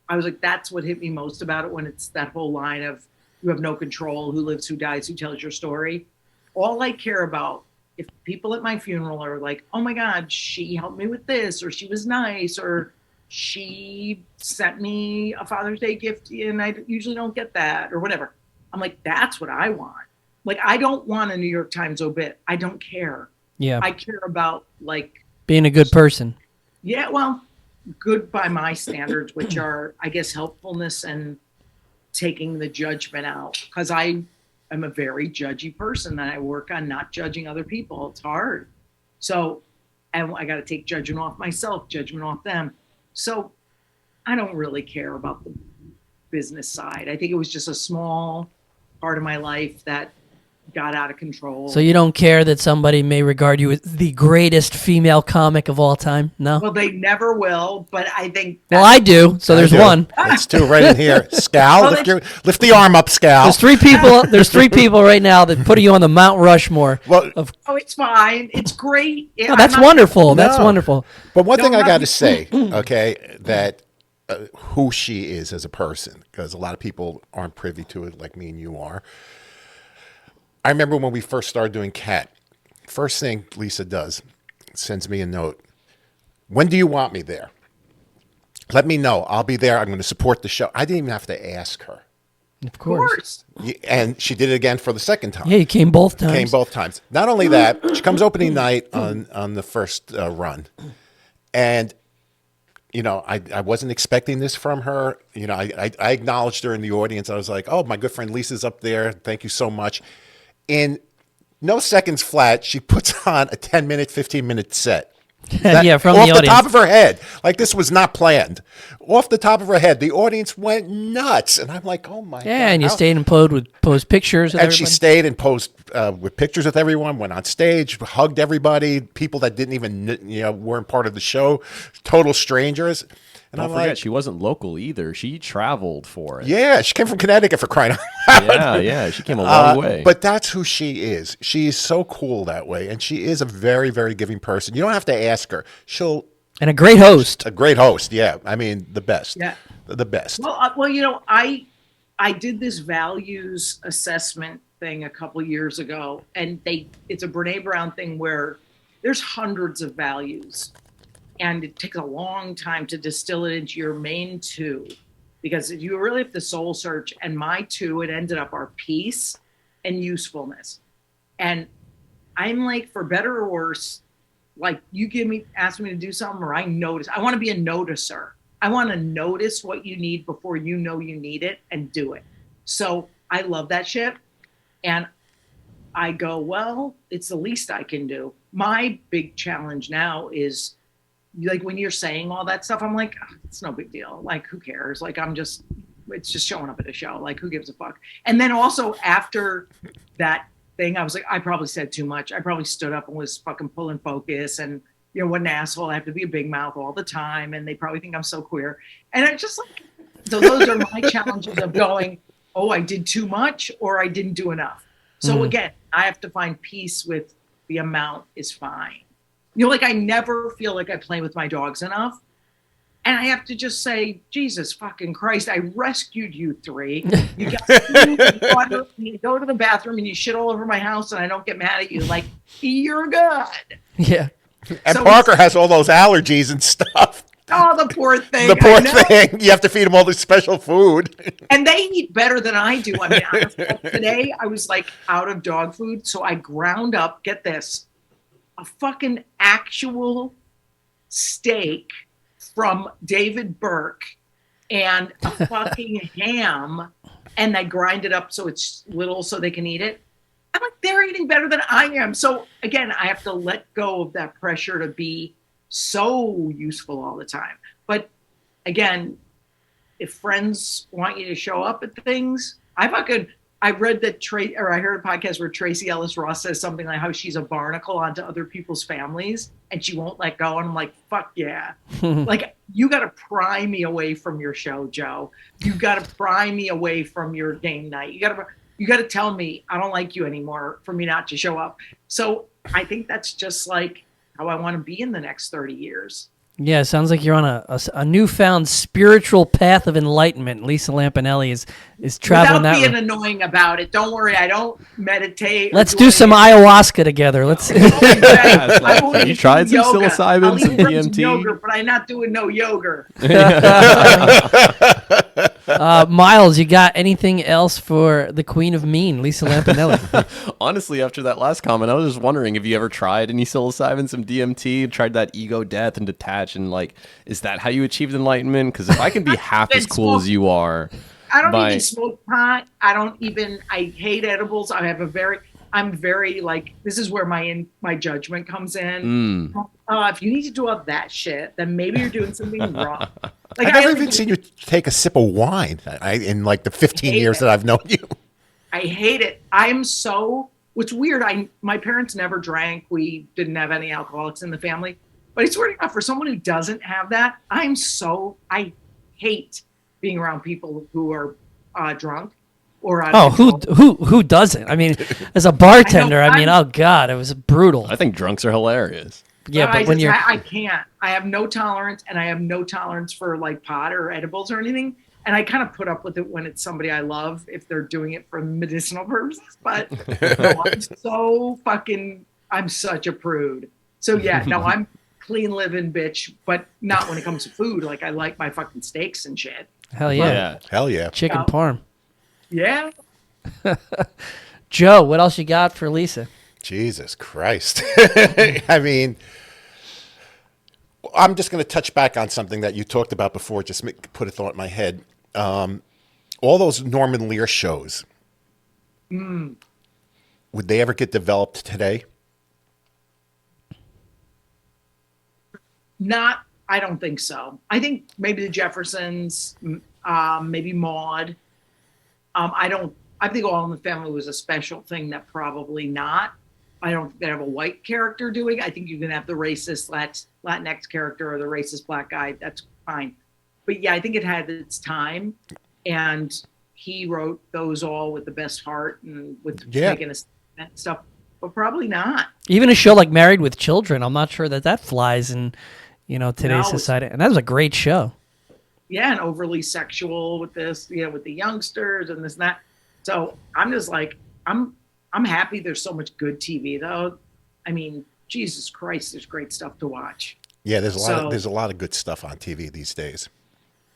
I was like, that's what hit me most about it, when it's that whole line of, you have no control, who lives, who dies, who tells your story. All I care about, if people at my funeral are like, oh my God, she helped me with this, or she was nice, or she sent me a Father's Day gift and I usually don't get that or whatever. I'm like, that's what I want. Like, I don't want a New York Times obit. I don't care. Yeah. I care about like Being a good person. Yeah, well, good by my standards, which are, I guess, helpfulness and taking the judgment out. Because I am a very judgy person and I work on not judging other people. It's hard. So, and I got to take judgment off myself, judgment off them. So I don't really care about the business side. I think it was just a small part of my life that got out of control. So you don't care that somebody may regard you as the greatest female comic of all time? No? Well, they never will, but I think. Well, I do, so there's one. That's two right in here. Scal, lift the arm up, Scal. There's three people right now that put you on the Mount Rushmore. Well, Oh, it's fine. It's great. No, that's wonderful. That's wonderful. But one No, thing I not- got to say, okay, that who she is as a person, because a lot of people aren't privy to it like me and you are. I remember when we first started doing Cat, first thing Lisa does, sends me a note. When do you want me there? Let me know. I'll be there. I'm going to support the show. I didn't even have to ask her. Of Of course. course. And she did it again for the second time. Yeah, you came both times. Came both times. Not only that, she comes opening night on the first run. And, you know, I wasn't expecting this from her. You know, I acknowledged her in the audience. I was like, oh, my good friend Lisa's up there. Thank you so much. In no seconds flat, she puts on a 10-minute, 15-minute set. Yeah, from off the the audience. top of her head. Like this was not planned. Off the top of her head, the audience went nuts. And I'm like, oh, my God. Yeah, and you how- stayed and posed pictures with And she everybody. stayed and posed with pictures with everyone, went on stage, hugged everybody, people that didn't even, weren't part of the show, total strangers. And Don't I'm forget, like, she wasn't local either. She traveled for it. yeah, she came from Connecticut for crying out loud. Yeah, she came a long way. But that's who she is. She is so cool that way. And she is a very, very giving person. You don't have to ask her. She'll, And a great host. a great host. Yeah. I mean, the best. Yeah. The best. Well, I did this values assessment thing a couple years ago, and it's a Brene Brown thing where there's hundreds of values, and it takes a long time to distill it into your main two, because if you really have to soul search, and my two, it ended up are peace and usefulness. And I'm like, for better or worse, like you ask me to do something, or I notice. I want to be a noticer. I want to notice what you need before you know you need it and do it. So I love that shit. And I go, well, it's the least I can do. My big challenge now is like when you're saying all that stuff, I'm like, oh, it's no big deal. Like, who cares? Like, it's just showing up at a show. Like, who gives a fuck? And then also after that thing, I was like, I probably said too much. I probably stood up and was fucking pulling focus and, what an asshole. I have to be a big mouth all the time. And they probably think I'm so queer. And I just like, so those are my challenges of going, oh, I did too much or I didn't do enough. So again, I have to find peace with the amount is fine. Like I never feel like I play with my dogs enough. And I have to just say, Jesus fucking Christ, I rescued you three. You got food and water, and you go to the bathroom and you shit all over my house and I don't get mad at you. Like, you're good. Yeah. And So Parker has all those allergies and stuff. Oh, the poor thing. The poor I know. thing. You have to feed him all this special food. And they eat better than I do. I mean, honestly, today I was like out of dog food. So I ground up, get this, a fucking actual steak from David Burke and a fucking ham. And I grind it up so it's little so they can eat it. I'm like, they're eating better than I am. So again, I have to let go of that pressure to be so useful all the time. But again, if friends want you to show up at things, I read that I heard a podcast where Tracy Ellis Ross says something like how she's a barnacle onto other people's families and she won't let go. And I'm like, fuck yeah. Like, you got to pry me away from your show, Joe. You got to pry me away from your game night. You got to tell me I don't like you anymore for me not to show up. So I think that's just like how I want to be in the next 30 years. Yeah, it sounds like you're on a newfound spiritual path of enlightenment. Lisa Lampanelli is traveling Without that being road. annoying about it. Don't worry, I don't meditate. Let's do some ayahuasca together. Let's. Like, have you tried some psilocybin, some DMT? Yogurt, but I'm not doing no yogurt. Miles, you got anything else for the Queen of Mean, Lisa Lampanelli? Honestly, after that last comment, I was just wondering, have you ever tried any psilocybin, some DMT, tried that ego death and detach, and like, is that how you achieved enlightenment? Because if I can be half as cool as you are, I don't even smoke pot. I hate edibles. I'm very like, this is where my judgment comes in. If you need to do all that shit, then maybe you're doing something wrong. Like, I've never even seen you take a sip of wine in like the 15 years that I've known you. I hate it. What's weird, my parents never drank. We didn't have any alcoholics in the family. But I swear to God, for someone who doesn't have that, I hate being around people who are drunk or out of control. Who doesn't? I mean, as a bartender, oh God, it was brutal. I think drunks are hilarious. Yeah, but when I can't. I have no tolerance, and I have no tolerance for like pot or edibles or anything. And I kind of put up with it when it's somebody I love, if they're doing it for medicinal purposes. But no, I'm such a prude. So yeah, no, I'm clean living bitch, but not when it comes to food. Like, I like my fucking steaks and shit. Hell yeah. Hell yeah. Chicken parm. Yeah. Joe, what else you got for Lisa? Jesus Christ. I mean, I'm just going to touch back on something that you talked about before, just put a thought in my head. All those Norman Lear shows, would they ever get developed today? I don't think so. I think maybe the Jeffersons, maybe Maude. I think All in the Family was a special thing that probably not. I don't think they have a white character doing. I think you can have the racist Latinx character or the racist black guy. That's fine. But yeah, I think it had its time, and he wrote those all with the best heart and with making a stuff. But probably not. Even a show like Married with Children, I'm not sure that flies in, today's society. And that was a great show. Yeah, and overly sexual with this, with the youngsters and this and that. So I'm just like, I'm happy there's so much good TV though. I mean, Jesus Christ, there's great stuff to watch. Yeah, there's a lot of good stuff on TV these days.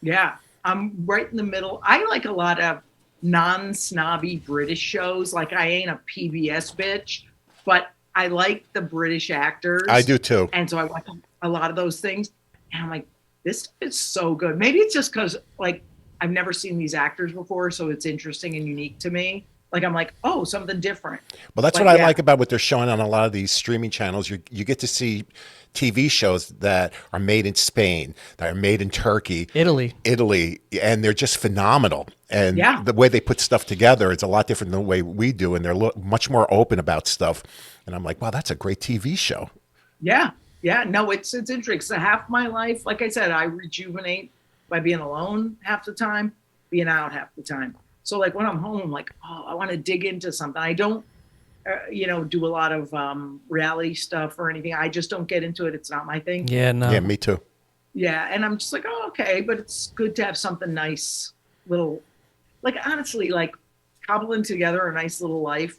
Yeah, I'm right in the middle. I like a lot of non-snobby British shows. Like, I ain't a PBS bitch, but I like the British actors. I do too. And so I watch a lot of those things. And I'm like, this is so good. Maybe it's just because, like, I've never seen these actors before, so it's interesting and unique to me. Like, I'm like, oh, something different. Well, that's what I like about what they're showing on a lot of these streaming channels. You get to see TV shows that are made in Spain, that are made in Turkey, Italy, and they're just phenomenal. And the way they put stuff together, it's a lot different than the way we do, and they're much more open about stuff. And I'm like, wow, that's a great TV show. Yeah. Yeah, no, it's interesting. So half my life, like I said, I rejuvenate by being alone half the time, being out half the time. So like when I'm home, I'm like, oh, I want to dig into something. I don't, do a lot of reality stuff or anything. I just don't get into it. It's not my thing. Yeah, no. Yeah, me too. Yeah, and I'm just like, oh, okay, but it's good to have something nice, little, like, honestly, like, cobbling together a nice little life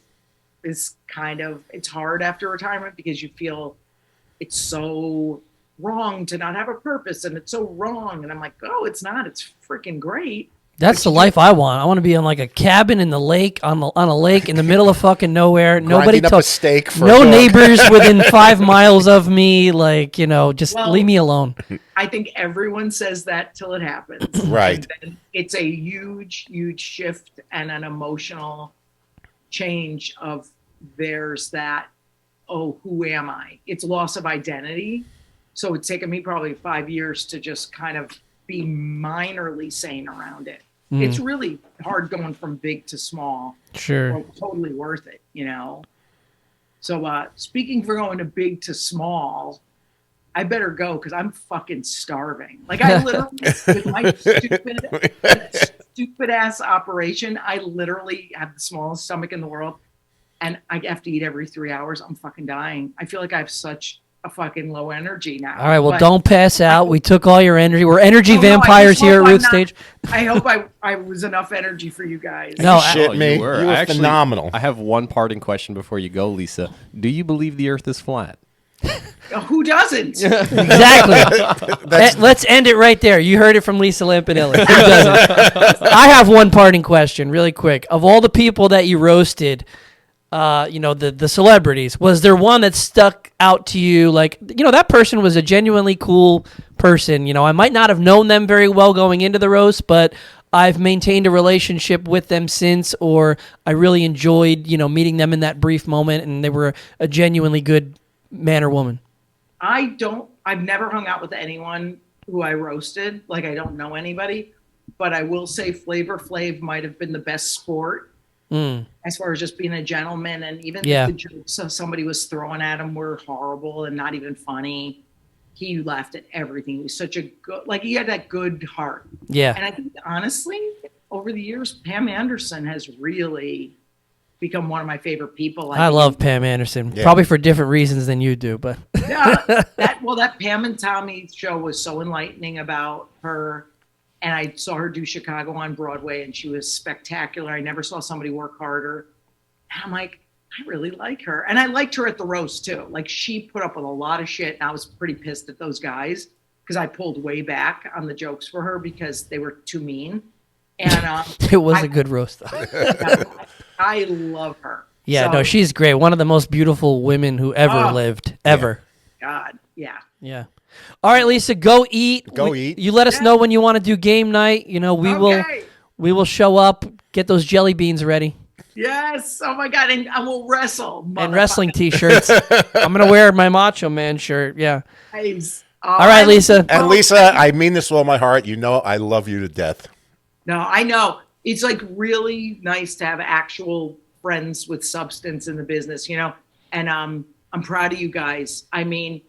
is it's hard after retirement because you feel it's so wrong to not have a purpose, and it's so wrong. And I'm like, oh, it's not. It's freaking great. That's the life I want. I want to be in like a cabin in the lake, on a lake in the middle of fucking nowhere. Nobody up a steak for no neighbors within 5 miles of me. Like, just leave me alone. I think everyone says that till it happens. Right. And then it's a huge, huge shift and an emotional change of there's that, oh, who am I? It's loss of identity. So it's taken me probably 5 years to just kind of be minorly sane around it. It's really hard going from big to small. Sure. Well, totally worth it, So speaking for going to big to small, I better go because I'm fucking starving. Like, I literally, with my stupid ass operation, I literally have the smallest stomach in the world, and I have to eat every 3 hours. I'm fucking dying. I feel like I have such a fucking low energy now. All right, well, But don't pass out. We took all your energy. We're energy Oh, no, I vampires just here at hope I'm Root not- Stage. I hope I was enough energy for you guys. No, Shit, Oh, me. you were, You were Actually, phenomenal. I have one parting question before you go, Lisa. Do you believe the Earth is flat? Who doesn't? Exactly. Let's end it right there. You heard it from Lisa Lampanelli. Who doesn't? I have one parting question, really quick. Of all the people that you roasted, the celebrities, was there one that stuck out to you? Like, that person was a genuinely cool person. I might not have known them very well going into the roast, but I've maintained a relationship with them since, or I really enjoyed, meeting them in that brief moment, and they were a genuinely good man or woman. I've never hung out with anyone who I roasted. Like, I don't know anybody, but I will say Flavor Flav might have been the best sport as far as just being a gentleman. And even if the jokes somebody was throwing at him were horrible and not even funny, he laughed at everything. He was such a good, he had that good heart. Yeah. And I think, honestly, over the years, Pam Anderson has really become one of my favorite people. I love Pam Anderson, Yeah. probably for different reasons than you do, but that Pam and Tommy show was so enlightening about her. And I saw her do Chicago on Broadway, and she was spectacular. I never saw somebody work harder. And I'm like, I really like her. And I liked her at the roast too. Like, she put up with a lot of shit, and I was pretty pissed at those guys because I pulled way back on the jokes for her because they were too mean. And it was a good roast, though. I love her. Yeah, So, no, she's great. One of the most beautiful women who ever lived, ever. God, yeah. Yeah. All right, Lisa, go eat. Go eat. You let us know when you want to do game night. We Okay. will show up, get those jelly beans ready, Yes. Oh my God. And I will wrestle. and wrestling T-shirts. I'm gonna wear my Macho Man shirt. Yeah. Nice. All right, Lisa. And Lisa, I mean this with all my heart. You know I love you to death. No, I know. It's really nice to have actual friends with substance in the business, and I'm proud of you guys. I mean,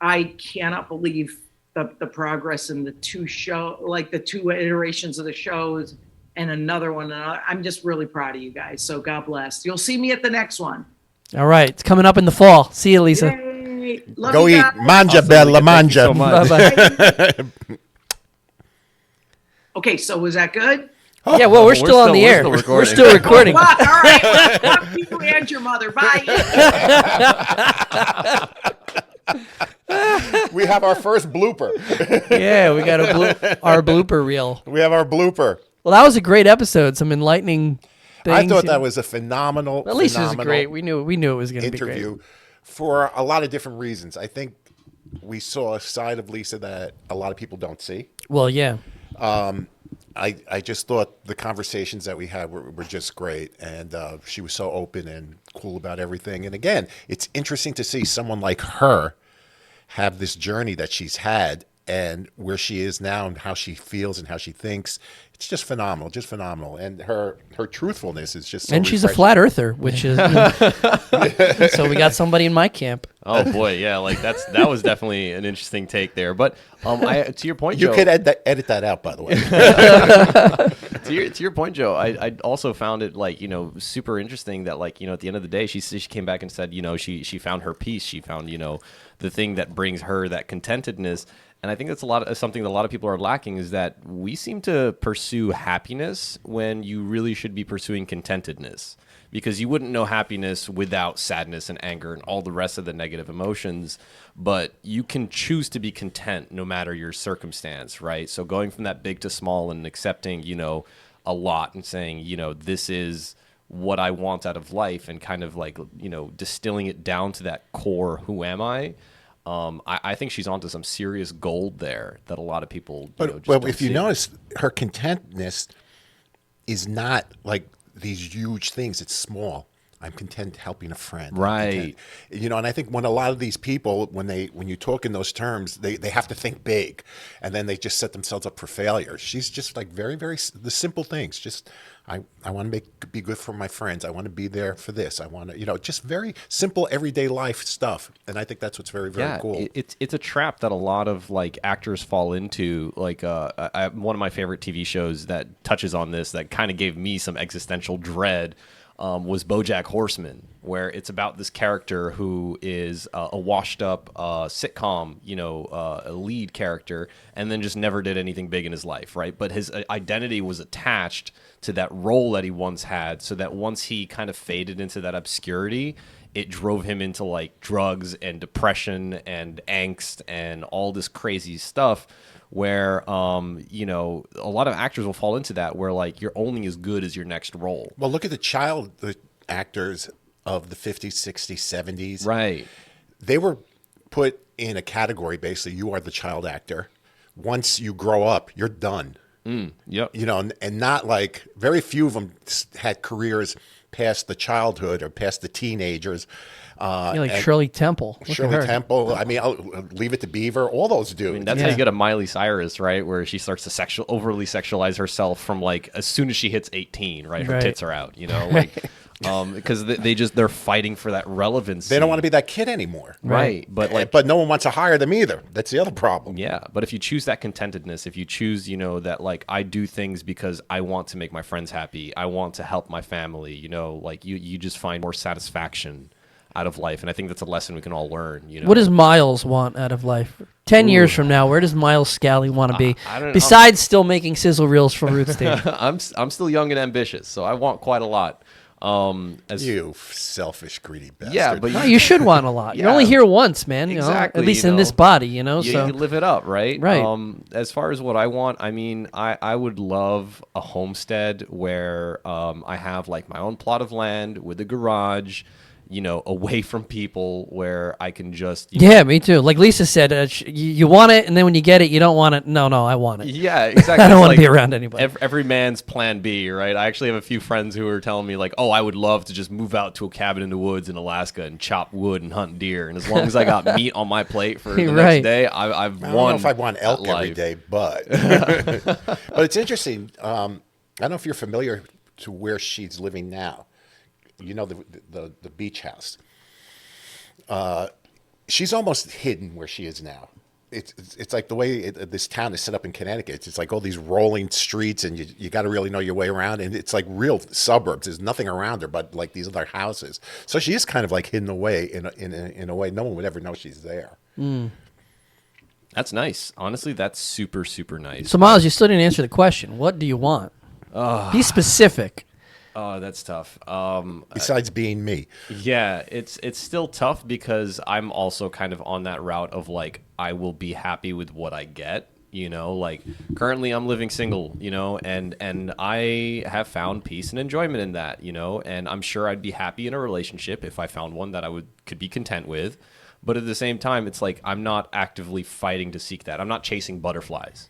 I cannot believe the progress in the two iterations of the shows and another one. I'm just really proud of you guys. So God bless. You'll see me at the next one. All right, it's coming up in the fall. See you, Lisa. Yay. Love Go you eat. guys. Manja, Awesome, Bella, Lisa. Thank you so manja. much. Okay, so was that good? Yeah, well, we're still on the air. We're still recording. Fuck, all right. Well, fuck you and your mother. Bye. We have our first blooper. Yeah, we got our blooper reel. We have our blooper. Well, that was a great episode. Some enlightening things. I thought that was a phenomenal, At least it was phenomenal great. We knew it was going to be great. interview for a lot of different reasons. I think we saw a side of Lisa that a lot of people don't see. Well, yeah. I just thought the conversations that we had were just great, and she was so open and cool about everything. And again, it's interesting to see someone like her have this journey that she's had and where she is now and how she feels and how she thinks. It's just phenomenal, and her truthfulness is just so And she's a refreshing. flat earther, which is so we got somebody in my camp. Oh boy, yeah, that was definitely an interesting take there. But to your point, You Joe, could edit that out, by the way. to your point, Joe, I also found it super interesting that at the end of the day, she came back and said she found her peace, she found the thing that brings her that contentedness. And I think that's something that a lot of people are lacking, is that we seem to pursue happiness when you really should be pursuing contentedness, because you wouldn't know happiness without sadness and anger and all the rest of the negative emotions. But you can choose to be content no matter your circumstance, right? So going from that big to small and accepting, a lot and saying, this is what I want out of life, and kind of distilling it down to that core, who am I? I think she's onto some serious gold there that a lot of people. But don't if you see. notice, her contentness is not like these huge things. It's small. I'm content helping a friend. I'm Right. content. And I think when a lot of these people, when you talk in those terms, they have to think big, and then they just set themselves up for failure. She's just very, very the simple things. Just I want to be good for my friends. I want to be there for this. I want to, just very simple everyday life stuff. And I think that's what's very, very cool. It's a trap that a lot of actors fall into. One of my favorite TV shows that touches on this, that kind of gave me some existential dread, was BoJack Horseman. where it's about this character who is a washed-up sitcom, a lead character, and then just never did anything big in his life, right? But his identity was attached to that role that he once had, so that once he kind of faded into that obscurity, it drove him into like drugs and depression and angst and all this crazy stuff where, a lot of actors will fall into that where like you're only as good as your next role. Well, look at the actors of the 50s, 60s, 70s. Right. They were put in a category, basically, you are the child actor. Once you grow up, you're done. Yep. And not like, very few of them had careers past the childhood or past the teenagers. Shirley Temple. Look at Shirley her. Temple. I mean, I'll Leave It to Beaver. All those dudes. I mean, that's how you get a Miley Cyrus, right? Where she starts to overly sexualize herself from like as soon as she hits 18, right? Her tits are out, because they're fighting for that relevance. They don't want to be that kid anymore. Right. But no one wants to hire them either. That's the other problem. Yeah. But if you choose that contentedness, if you choose, that like I do things because I want to make my friends happy, I want to help my family, you just find more satisfaction out of life. And I think that's a lesson we can all learn. What does Miles want out of life? 10 years from now, where does Miles Skalli want to be? I don't know. Besides still making sizzle reels for Ruth Stage. I'm still young and ambitious, so I want quite a lot. You selfish, greedy bastard. Yeah, but No, you should want a lot. You're only here once, man. Exactly, At least in this body, you so live it up, right? Right. As far as what I want, I mean, I would love a homestead where I have like my own plot of land with a garage, away from people, where I can just yeah, me too. Like Lisa said, you want it, and then when you get it, you don't want it. No, I want it. Yeah, exactly. I don't want to be around anybody. Every man's plan B, right? I actually have a few friends who are telling me like, oh, I would love to just move out to a cabin in the woods in Alaska and chop wood and hunt deer, and as long as I got meat on my plate for the next day, I've won. I don't know if I want elk every day, but but it's interesting. I don't know if you're familiar to where she's living now. The beach house. She's almost hidden where she is now. It's like the way this town is set up in Connecticut. It's like all these rolling streets, and you got to really know your way around. And it's like real suburbs. There's nothing around her but like these other houses. So she is kind of like hidden away in a way no one would ever know she's there. That's nice. Honestly, that's super, super nice. So Miles, you still didn't answer the question. What do you want? Be specific. Oh, that's tough. Besides being me. Yeah, it's still tough because I'm also kind of on that route of like I will be happy with what I get. Like currently I'm living single, and I have found peace and enjoyment in that, and I'm sure I'd be happy in a relationship if I found one that could be content with. But at the same time, it's like I'm not actively fighting to seek that. I'm not chasing butterflies.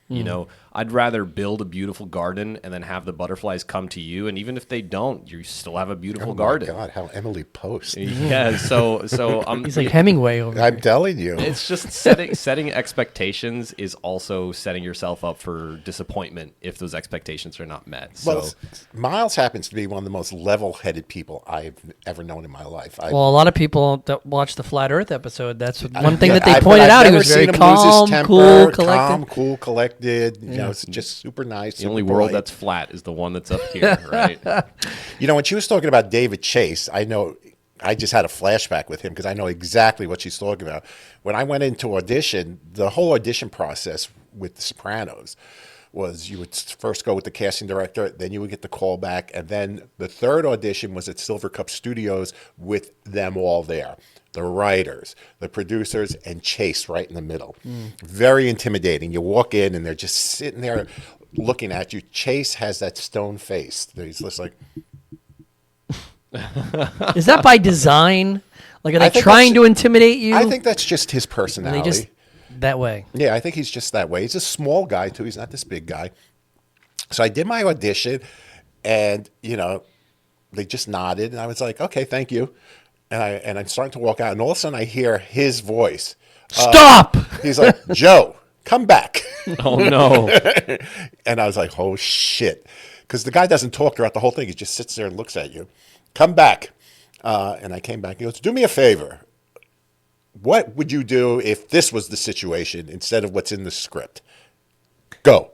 I'd rather build a beautiful garden and then have the butterflies come to you. And even if they don't, you still have a beautiful garden. Oh my God, how Emily Post. Yeah, so I'm. He's like Hemingway over there. I'm telling you. It's just setting expectations is also setting yourself up for disappointment if those expectations are not met. Well, Miles happens to be one of the most level-headed people I've ever known in my life. Well, a lot of people that watch the Flat Earth episode, that's one thing that they pointed out. He was very calm, cool, collected. It's just super nice. The only world that's flat is the one that's up here, right? When she was talking about David Chase, I just had a flashback with him because I know exactly what she's talking about. When I went into audition, the whole audition process with The Sopranos was you would first go with the casting director, then you would get the call back, and then the third audition was at Silver Cup Studios with them all there. The writers, the producers, and Chase right in the middle. Very intimidating. You walk in and they're just sitting there looking at you. Chase has that stone face. He's just like... Is that by design? Like, are they trying to intimidate you? I think that's just his personality. Just that way. Yeah, I think he's just that way. He's a small guy, too. He's not this big guy. So I did my audition, and, they just nodded, and I was like, okay, thank you. And I'm starting to walk out, and all of a sudden I hear his voice. Stop! He's like, Joe, come back. Oh, no. And I was like, oh, shit. Because the guy doesn't talk throughout the whole thing. He just sits there and looks at you. Come back. And I came back. He goes, do me a favor. What would you do if this was the situation instead of what's in the script? Go.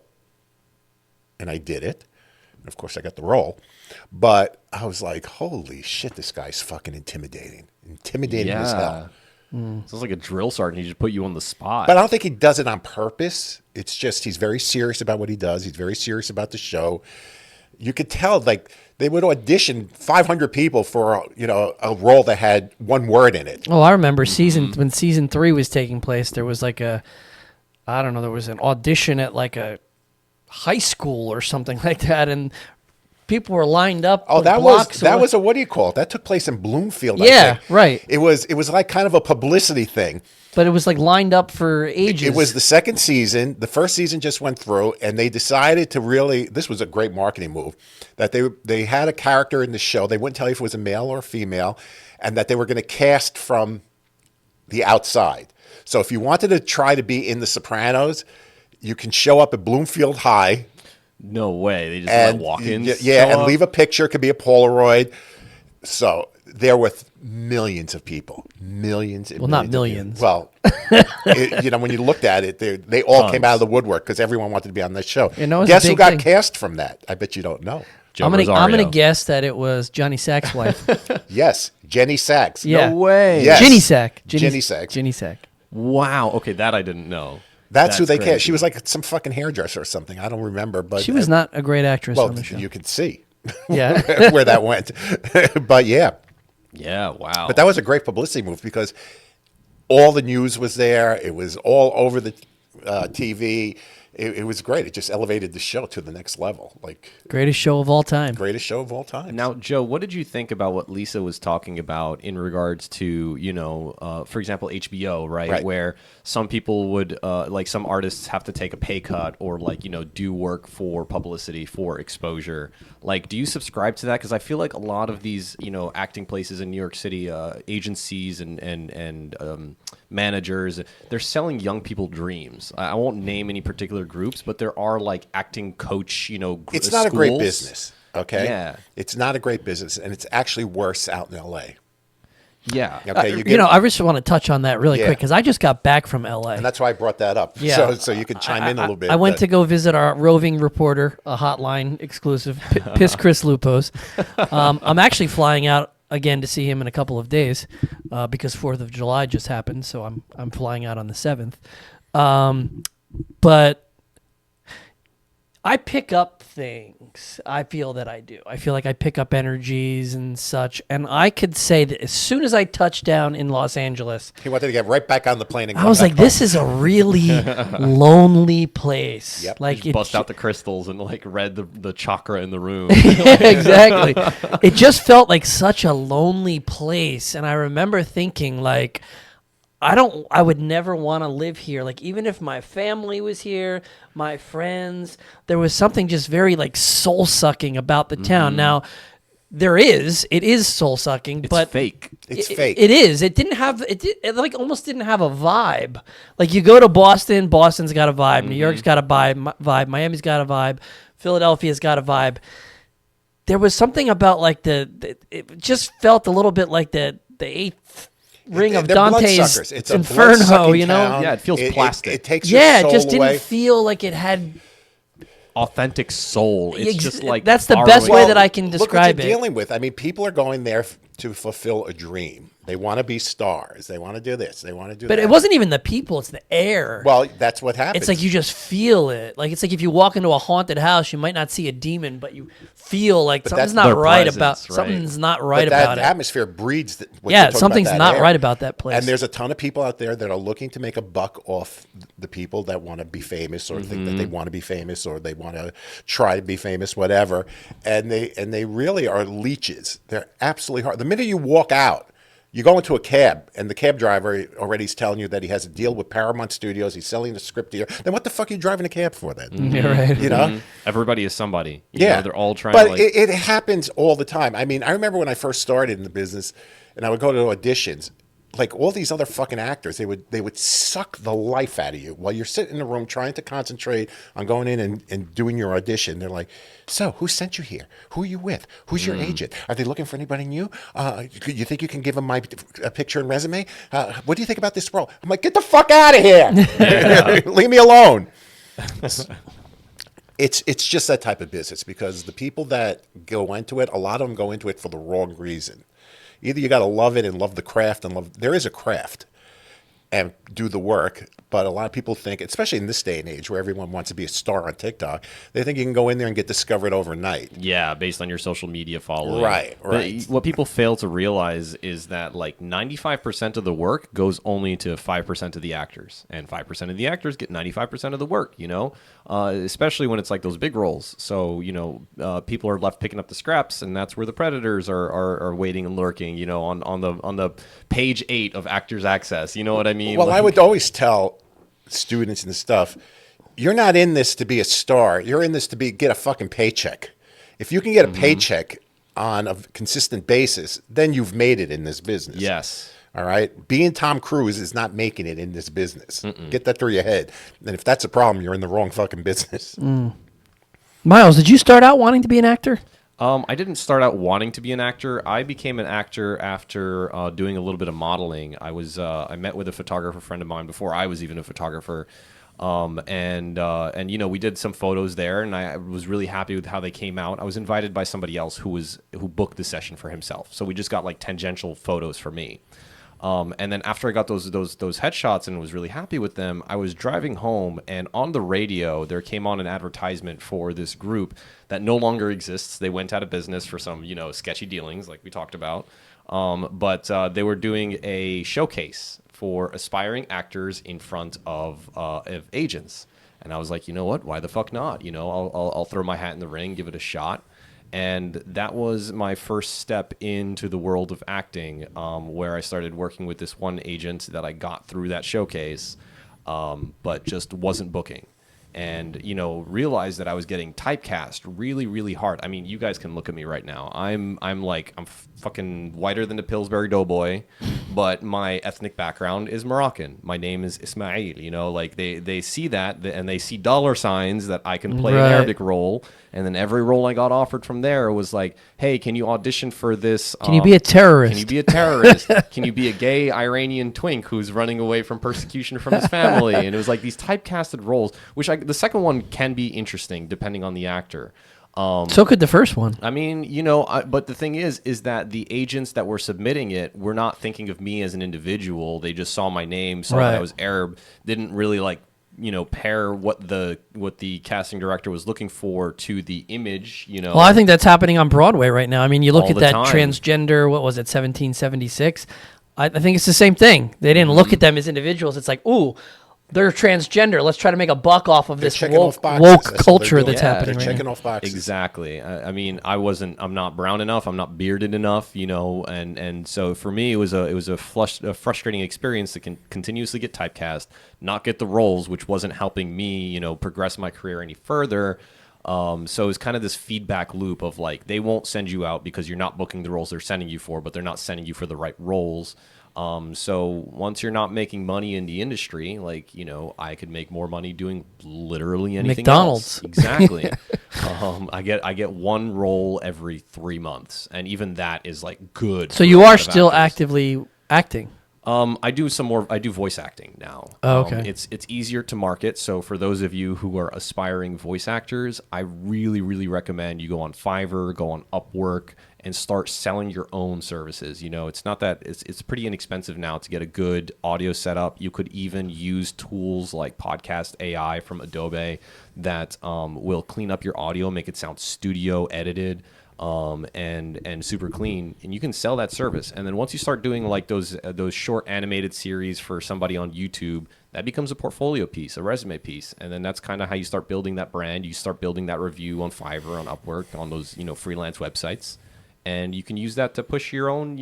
And I did it. Of course, I got the role. But I was like, holy shit, this guy's fucking intimidating. Intimidating as hell. Sounds like a drill sergeant. He just put you on the spot. But I don't think he does it on purpose. It's just he's very serious about what he does. He's very serious about the show. You could tell, like, they would audition 500 people for, a role that had one word in it. Oh, I remember when season 3 was taking place, there was like there was an audition at like a high school or something like that, and people were lined up. Oh, that was a, what do you call it? That took place in Bloomfield. Yeah, I think. right. It was like kind of a publicity thing. But it was like lined up for ages. It was the second season. The first season just went through, and they decided to really. This was a great marketing move. That they had a character in the show. They wouldn't tell you if it was a male or a female, and that they were going to cast from the outside. So if you wanted to try to be in The Sopranos, you can show up at Bloomfield High. No way. They just let walk-ins. Yeah, and leave a picture. It could be a Polaroid. So there were millions of people. Millions. Well, not millions. Well, when you looked at it, they all came out of the woodwork because everyone wanted to be on this show. Guess who got cast from that? I bet you don't know. I'm gonna guess that it was Johnny Sack's wife. Yes, Jenny Sachs. Yeah. No way. Yes. Jenny Sack. Jenny Sachs. Jenny Sack. Wow. Okay, that I didn't know. That's who they crazy. cast. She was like some fucking hairdresser or something. I don't remember, but She was not a great actress on the show. You could see Yeah. where that went. But yeah. Yeah, wow. But that was a great publicity move because all the news was there. It was all over the TV. It was great. It just elevated the show to the next level. Like Greatest show of all time. greatest show of all time. Now, Joe, what did you think about what Lisa was talking about in regards to, for example, HBO, right? Where some people would, like some artists have to take a pay cut or like, do work for publicity, for exposure. Like, do you subscribe to that? Because I feel like a lot of these, acting places in New York City, agencies and managers, they're selling young people dreams. I won't name any particular groups, but there are like acting coach, it's not a great business. Okay. Yeah. It's not a great business, and it's actually worse out in LA. Yeah. Okay. I just want to touch on that really quick because I just got back from LA. And that's why I brought that up. Yeah. So you could chime in a little bit. I went to go visit our roving reporter, a hotline exclusive, Piss Chris Lupos. I'm actually flying out again to see him in a couple of days because 4th of July just happened, so I'm flying out on the 7th. But I pick up things. I feel that I do. I feel like I pick up energies and such. And I could say that as soon as I touched down in Los Angeles, he wanted to get right back on the plane and I was like, this is a really lonely place. Yep. Like Just bust out the crystals and like read the chakra in the room. Exactly. It just felt like such a lonely place. And I remember thinking like, I would never want to live here. Like, even if my family was here, my friends, there was something just very like soul sucking about the town. Now, it is soul sucking, but fake. It's fake. It is. It didn't have, it like almost didn't have a vibe. Like you go to Boston, Boston's got a vibe. New York's got a vibe. Miami's got a vibe. Philadelphia's got a vibe. There was something about like it just felt a little bit like the eighth ring of They're Dante's bloodsuckers. It's a Inferno, blood-sucking you know? town. Yeah, it feels plastic. It takes your Yeah, soul it just away. didn't feel like it had. Authentic soul. It's just like that's the borrowing- best way that I can describe look what it. you're dealing with. I mean, people are going there to fulfill a dream. They want to be stars. They want to do this. They want to do But that. it wasn't even the people; it's the air. Well, that's what happens. It's like you just feel it. Like it's like if you walk into a haunted house, you might not see a demon, but you feel like something's that's not their right presence, about right. something's not But right that about it. atmosphere breeds. What you're Yeah, talking about, something's that not air. right about that place. And there's a ton of people out there that are looking to make a buck off the people that want to be famous or think that they want to be famous or they want to try to be famous, whatever. And they really are leeches. They're absolutely hard. The minute you walk out, you go into a cab, and the cab driver already is telling you that he has a deal with Paramount Studios. He's selling the script here. Then what the fuck are you driving a cab for then? Yeah, right. You know? Everybody is somebody. You Yeah. know, they're all trying but to like. it happens all the time. I mean, I remember when I first started in the business and I would go to auditions, like all these other fucking actors, they would suck the life out of you while you're sitting in a room trying to concentrate on going in and doing your audition. They're like, so who sent you here? Who are you with? Who's your agent? Are they looking for anybody new? You think you can give them a picture and resume? What do you think about this role? I'm like, get the fuck out of here. Leave me alone. It's just that type of business, because the people that go into it, a lot of them go into it for the wrong reason. Either you got to love it and love the craft and love, there is a craft, and do the work. But a lot of people think, especially in this day and age where everyone wants to be a star on TikTok, they think you can go in there and get discovered overnight. Yeah, based on your social media following. Right. What people fail to realize is that like 95% of the work goes only to 5% of the actors, and 5% of the actors get 95% of the work, especially when it's like those big roles. So, people are left picking up the scraps, and that's where the predators are waiting and lurking, on the page 8 of Actors Access. You know what I mean? Well, I would always tell students and stuff, you're not in this to be a star. You're in this to get a fucking paycheck. If you can get a paycheck on a consistent basis, then you've made it in this business. Yes. All right? Being Tom Cruise is not making it in this business. Get that through your head. And if that's a problem, you're in the wrong fucking business. Miles, did you start out wanting to be an actor? I didn't start out wanting to be an actor. I became an actor after doing a little bit of modeling. I met with a photographer friend of mine before I was even a photographer, and we did some photos there, and I was really happy with how they came out. I was invited by somebody else who booked the session for himself, so we just got like tangential photos for me. And then after I got those headshots and was really happy with them, I was driving home, and on the radio there came on an advertisement for this group that no longer exists. They went out of business for some sketchy dealings like we talked about. But they were doing a showcase for aspiring actors in front of agents, and I was like, you know what? Why the fuck not? I'll throw my hat in the ring, give it a shot. And that was my first step into the world of acting, where I started working with this one agent that I got through that showcase, but just wasn't booking. And, realized that I was getting typecast really, really hard. I mean, you guys can look at me right now. I'm fucking whiter than the Pillsbury Doughboy, but my ethnic background is Moroccan. My name is Ismail, they see that and they see dollar signs that I can play an Arabic role. And then every role I got offered from there was like, hey, can you audition for this? Can you be a terrorist? Can you be a terrorist? Can you be a gay Iranian twink who's running away from persecution from his family? And it was like these typecasted roles, which the second one can be interesting depending on the actor. So could the first one. I mean, but the thing is that the agents that were submitting it were not thinking of me as an individual. They just saw my name, saw that I was Arab, didn't really pair what the casting director was looking for to the image, Well, I think that's happening on Broadway right now. I mean, you look all at the that time. Transgender, what was it, 1776? I think it's the same thing. They didn't look at them as individuals. It's like, ooh, they're transgender. Let's try to make a buck off of this woke culture that's happening They're right checking now. off boxes. Exactly. I mean, I'm not brown enough. I'm not bearded enough, and so for me, it was a frustrating experience to continuously get typecast, not get the roles, which wasn't helping me, progress my career any further. So it was kind of this feedback loop of like, they won't send you out because you're not booking the roles they're sending you for, but they're not sending you for the right roles. So once you're not making money in the industry, I could make more money doing literally anything McDonald's. else. Exactly. I get one role every 3 months, and even that is like good. So you are still actively acting? I do voice acting now. Oh, okay. It's easier to market. So for those of you who are aspiring voice actors, I really, really recommend you go on Fiverr, go on Upwork, and start selling your own services. It's not that it's pretty inexpensive now to get a good audio setup. You could even use tools like Podcast AI from Adobe that will clean up your audio, make it sound studio edited. And super clean, and you can sell that service. And then once you start doing like those short animated series for somebody on YouTube, that becomes a portfolio piece, a resume piece, and then that's kind of how you start building that brand. You start building that review on Fiverr, on Upwork, on those freelance websites. And you can use that to push your own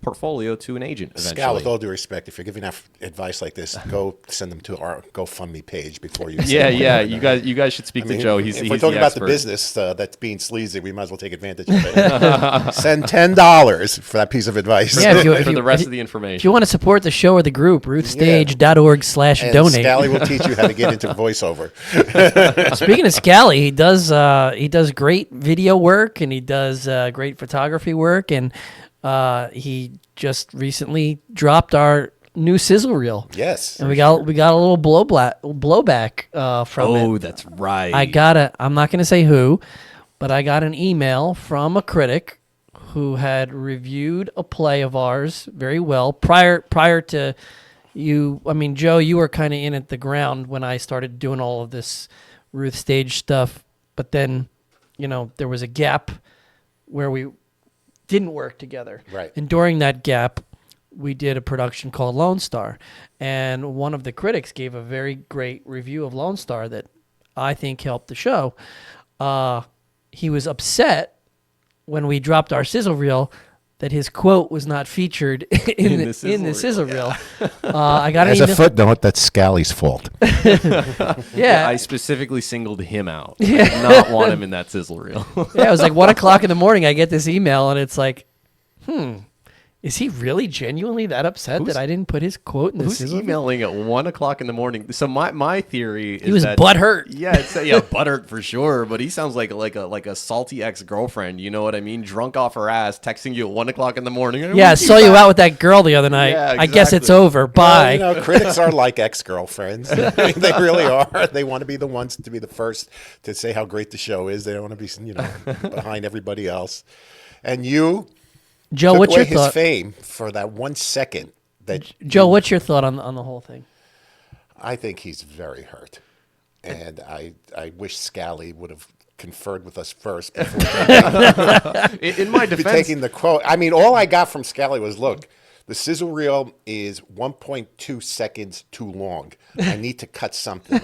portfolio to an agent eventually. Scal, with all due respect, if you're giving advice like this, go send them to our GoFundMe page before you. Yeah. You guys should speak to Joe. He's we're talking the about expert. the business that's being sleazy, we might as well take advantage of it. Send $10 for that piece of advice. Yeah, for the rest of the information. If you want to support the show or the group, ruthstage.org/donate. Skalli will teach you how to get into voiceover. Speaking of Skalli, he does great video work, and he does great photography work, and he just recently dropped our new sizzle reel. Yes. And we got a little blowback from it. Oh, that's right. I'm not going to say who, but I got an email from a critic who had reviewed a play of ours very well prior to you. I mean, Joe, you were kind of in at the ground when I started doing all of this Ruth stage stuff, but then, there was a gap where we didn't work together. Right. And during that gap, we did a production called Lone Star, and one of the critics gave a very great review of Lone Star that I think helped the show. He was upset when we dropped our sizzle reel that his quote was not featured in the sizzle reel. I got As an a email. footnote, that's Skalli's fault. Yeah, I specifically singled him out. I did not want him in that sizzle reel. yeah, it was like 1:00 in the morning. I get this email, and it's like, is he really genuinely that upset that I didn't put his quote in the Who's sizzle reel? emailing at 1:00 in the morning? So my theory is He was that butthurt. Yeah, butthurt for sure. But he sounds like a salty ex-girlfriend. You know what I mean? Drunk off her ass, texting you at 1:00 in the morning. "Hey, Yeah, I we'll saw be you back." out with that girl the other night. Yeah, I guess it's exactly. over. Bye. Well, critics are like ex-girlfriends. I mean, they really are. They want to be the ones to be the first to say how great the show is. They don't want to be, behind everybody else. And you Joe, took what's away your his thought? fame for that 1 second. That Joe, what's your thought on the whole thing? I think he's very hurt, and I wish Skalli would have conferred with us first before In my defense, taking the quote. I mean, all I got from Skalli was, look, the sizzle reel is 1.2 seconds too long. I need to cut something.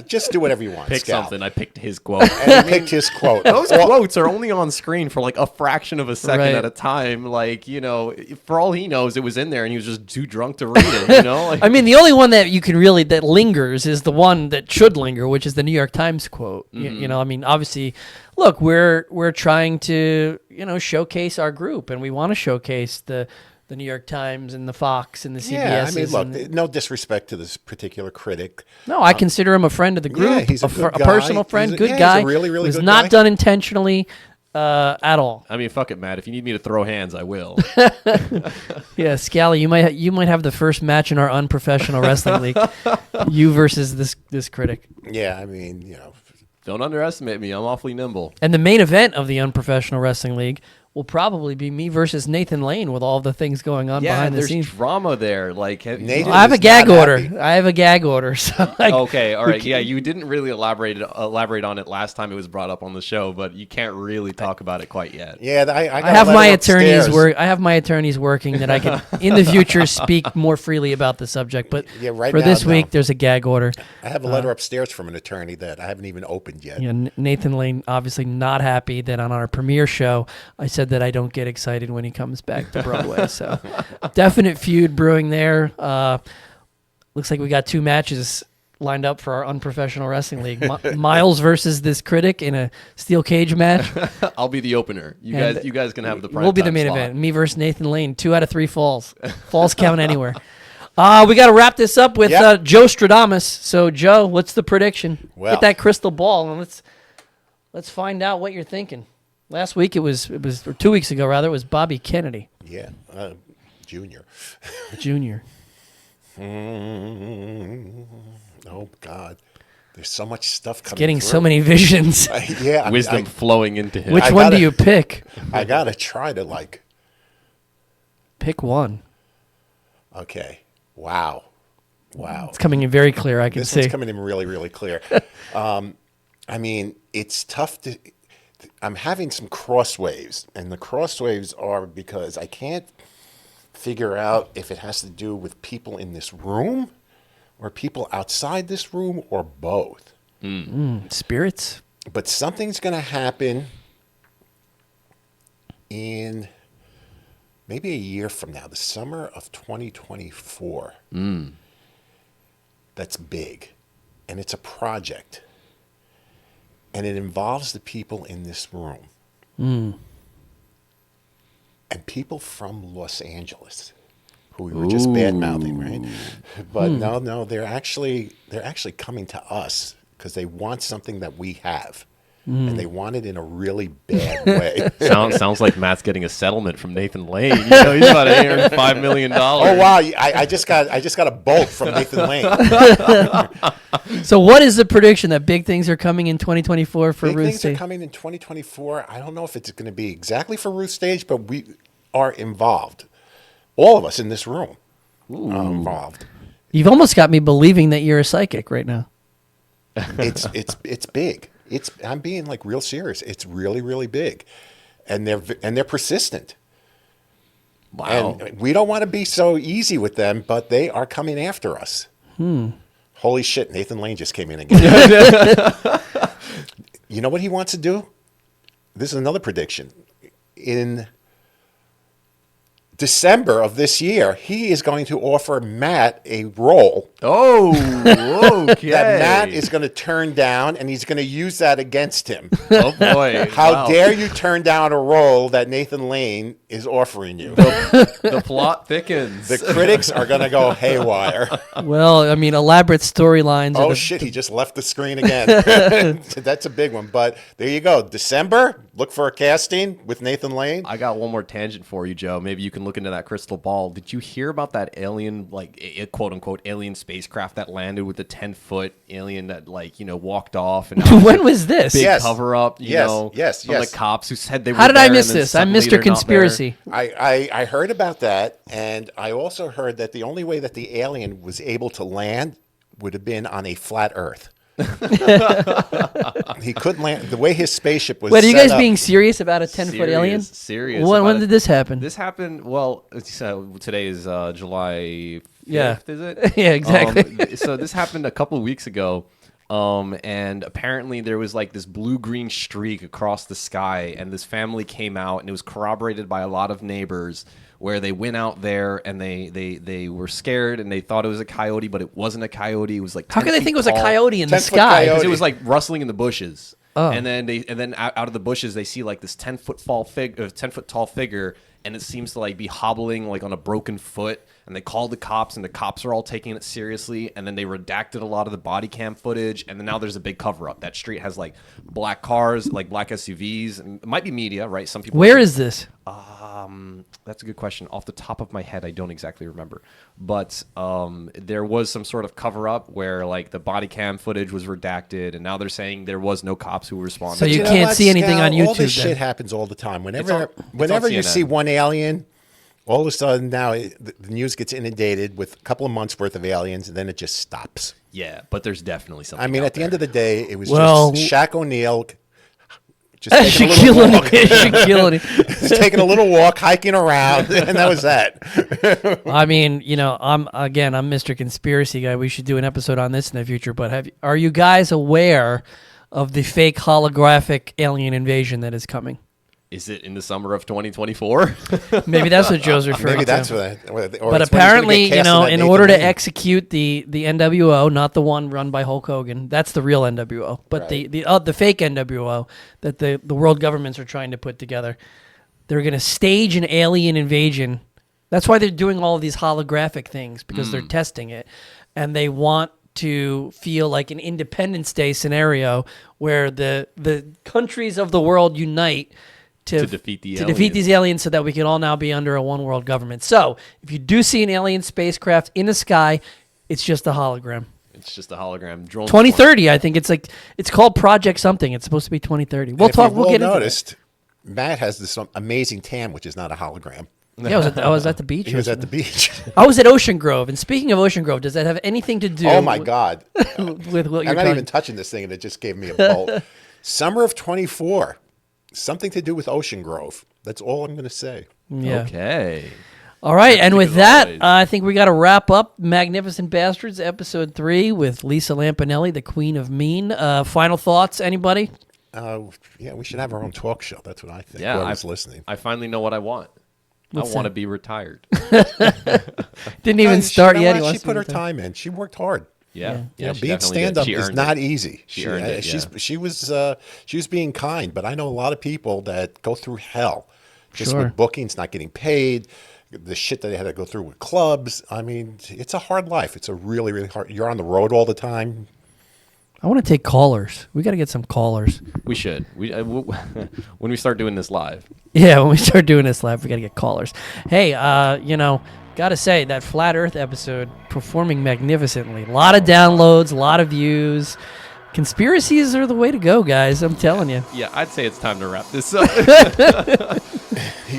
Just do whatever you want. pick Scal. something. I picked his quote. And he picked his quote. Those quotes are only on screen for like a fraction of a second Right. at a time. Like, for all he knows, it was in there and he was just too drunk to read it, Like, I mean, the only one that you can really that lingers is the one that should linger, which is the New York Times quote. I mean, obviously, look, we're trying to showcase our group, and we want to showcase the New York Times and the Fox and the CBS. Yeah, I mean, look, no disrespect to this particular critic. No, I consider him a friend of the group. Yeah, he's a good guy. Personal friend, good He's guy. a really, really it was good not guy. done intentionally at all. I mean, fuck it, Matt. If you need me to throw hands, I will. Yeah, Skalli, you might have the first match in our unprofessional wrestling league. You versus this critic. Yeah, I mean, Don't underestimate me. I'm awfully nimble. And the main event of the unprofessional wrestling league will probably be me versus Nathan Lane with all the things going on behind the there's scenes. drama there. Like, Nathan I have a is gag not order. happy. I have a gag order. So okay, all right. Yeah, you didn't really elaborate on it last time it was brought up on the show, but you can't really talk about it quite yet. yeah, I I got a have my letter attorneys upstairs. work. I have my attorneys working that I can in the future speak more freely about the subject. But Yeah, right for now, this no. week, there's a gag order. I have a letter upstairs from an attorney that I haven't even opened yet. Nathan Lane obviously not happy that on our premiere show I said that I don't get excited when he comes back to Broadway. So definite feud brewing there. Looks like we got 2 matches lined up for our unprofessional wrestling league. Miles versus this critic in a steel cage match. I'll be the opener. You guys can have the prime We'll be the time main slot. event. Me versus Nathan Lane. 2 out of 3 falls. Falls count anywhere. We got to wrap this up with Yep. Joestradamus. So Joe, what's the prediction? Well- Get that crystal ball and let's find out what you're thinking. Last week or 2 weeks ago rather, it was Bobby Kennedy Yeah, Junior. Jr. Oh God, there's so much stuff coming. Getting through. so many visions. Yeah, Wisdom flowing into him. Which I one do gotta- you pick? I gotta try to Pick one. Okay. Wow. It's coming in very clear. I can This see. one's coming in really, really clear. I mean, it's tough to. I'm having some crosswaves, and the crosswaves are because I can't figure out if it has to do with people in this room, or people outside this room, or both. Spirits. But something's going to happen in maybe a year from now, the summer of 2024. That's big. And it's a project. And it involves the people in this room. And people from Los Angeles, who we were just bad-mouthing, right? But no, they're actually coming to us because they want something that we have. And they want it in a really bad way. Sounds like Matt's getting a settlement from Nathan Lane. You know, he's about to earn $5 million. Oh wow! I just got a bolt from Nathan Lane. So what is the prediction that big things are coming in 2024 for Big Ruth things are Stage? coming in 2024. I don't know if it's going to be exactly for Ruth Stage, but we are involved. All of us in this room are involved. You've almost got me believing that you're a psychic right now. It's big. I'm being like real serious. It's really, really big, and they're persistent. Wow. And we don't want to be so easy with them, but they are coming after us. Holy shit! Nathan Lane just came in again. You know what he wants to do? This is another prediction. In December of this year, he is going to offer Matt a role Oh, okay. that Matt is going to turn down, and he's going to use that against him. Oh boy! How Wow. dare you turn down a role that Nathan Lane is offering you? The plot thickens. The critics are going to go haywire. Well, I mean, elaborate storylines. are Oh the- shit, he just left the screen again. That's a big one. But there you go. December, look for a casting with Nathan Lane. I got one more tangent for you, Joe. Maybe you can look into that crystal ball. Did you hear about that alien, like quote unquote alien spacecraft that landed with the 10-foot alien that walked off? And When was this? big Yes. cover up, Yes, from yes. the cops who said they were How did I there miss and then this? I'm suddenly Mr. they're not there. Conspiracy. I heard about that, and I also heard that the only way that the alien was able to land would have been on a flat Earth. He couldn't land. The way his spaceship was Wait, are you set guys up- being serious about a 10-foot alien? Serious. When about did it. this happen? This happened, well, today is July 5th, Yeah. is it? Yeah, exactly. So this happened a couple of weeks ago, and apparently there was like this blue-green streak across the sky, and this family came out, and it was corroborated by a lot of neighbors, where they went out there and they were scared, and they thought it was a coyote, but it wasn't a coyote. It was like How 10 could they feet think it was a tall. coyote in the 10-foot sky? coyote. Because it was like rustling in the bushes. Oh. And then out of the bushes they see like this 10-foot tall figure, and it seems to like be hobbling like on a broken foot. And they called the cops, and the cops are all taking it seriously. And then they redacted a lot of the body cam footage. And then now there's a big cover up. That street has like black cars, like black SUVs, and it might be media, right? Some people. Where is this? That's a good question. Off the top of my head, I don't exactly remember. But there was some sort of cover up where like the body cam footage was redacted, and now they're saying there was no cops who responded. So you know can't what, see anything Scal? on YouTube All this then. shit happens all the time. on Whenever you CNN. see one alien, all of a sudden now the news gets inundated with a couple of months worth of aliens, and then it just stops. Yeah, but there's definitely something. I mean, out at the there. end of the day, it was Well- just Shaq O'Neal just taking a Shaquille little O'Neal. walk, Shaquille O'Neal. just taking a little walk, hiking around, and that was that. I mean, I'm Mr. Conspiracy Guy. We should do an episode on this in the future. But are you guys aware of the fake holographic alien invasion that is coming? Is it in the summer of 2024? Maybe that's what Joe's referring Maybe to. that's what. But apparently, in order to execute the NWO, not the one run by Hulk Hogan, that's the real NWO, but Right. the fake NWO that the world governments are trying to put together, they're going to stage an alien invasion. That's why they're doing all of these holographic things, because they're testing it, and they want to feel like an Independence Day scenario where the countries of the world unite to defeat the defeat these aliens, so that we can all now be under a one world government. So if you do see an alien spacecraft in the sky, it's just a hologram. It's just a hologram. Drone 2030, I think it's called Project something. It's supposed to be 2030. We'll talk. We'll get into noticed, Matt has this amazing tan, which is not a hologram. that. Yeah, I was at the beach. He was at the yesterday. beach. I was at Ocean Grove, and speaking of Ocean Grove, does that have anything to do? Oh my God! With what you're I'm not talking? even touching this thing, and it just gave me a bolt. Summer of 24, something to do with Ocean Grove. That's all I'm going to say. Yeah. Okay. All right, and with as that, always. I think we got to wrap up Magnificent Bastards, episode 3, with Lisa Lampanelli, the Queen of Mean. Final thoughts, anybody? Yeah, we should have our own talk show. That's what I think. Yeah, Whoever's listening. I finally know what I want. What's I want to that? be retired. Didn't even You start know yet. what? He She wants to put her retire. time in. She worked hard. Yeah. Yeah, she being definitely did. stand up She is earned not it. easy. She earned it, She was being kind, but I know a lot of people that go through hell just Sure. with bookings, not getting paid, the shit that they had to go through with clubs. I mean, it's a hard life. It's a really, really hard. You're on the road all the time. I want to take callers. We got to get some callers. We should. When we start doing this live. Yeah, when we start doing this live, we got to get callers. Hey, gotta say, that Flat Earth episode performing magnificently. A lot of downloads, a lot of views. Conspiracies are the way to go, guys. I'm telling you. Yeah, I'd say it's time to wrap this up.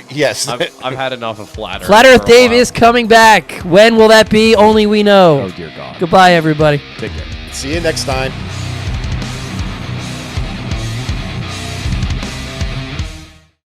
Yes. I've had enough of Flat Earth. Flat Earth for a Dave while. is coming back. When will that be? Only we know. Oh, dear God. Goodbye, everybody. Take care. See you next time.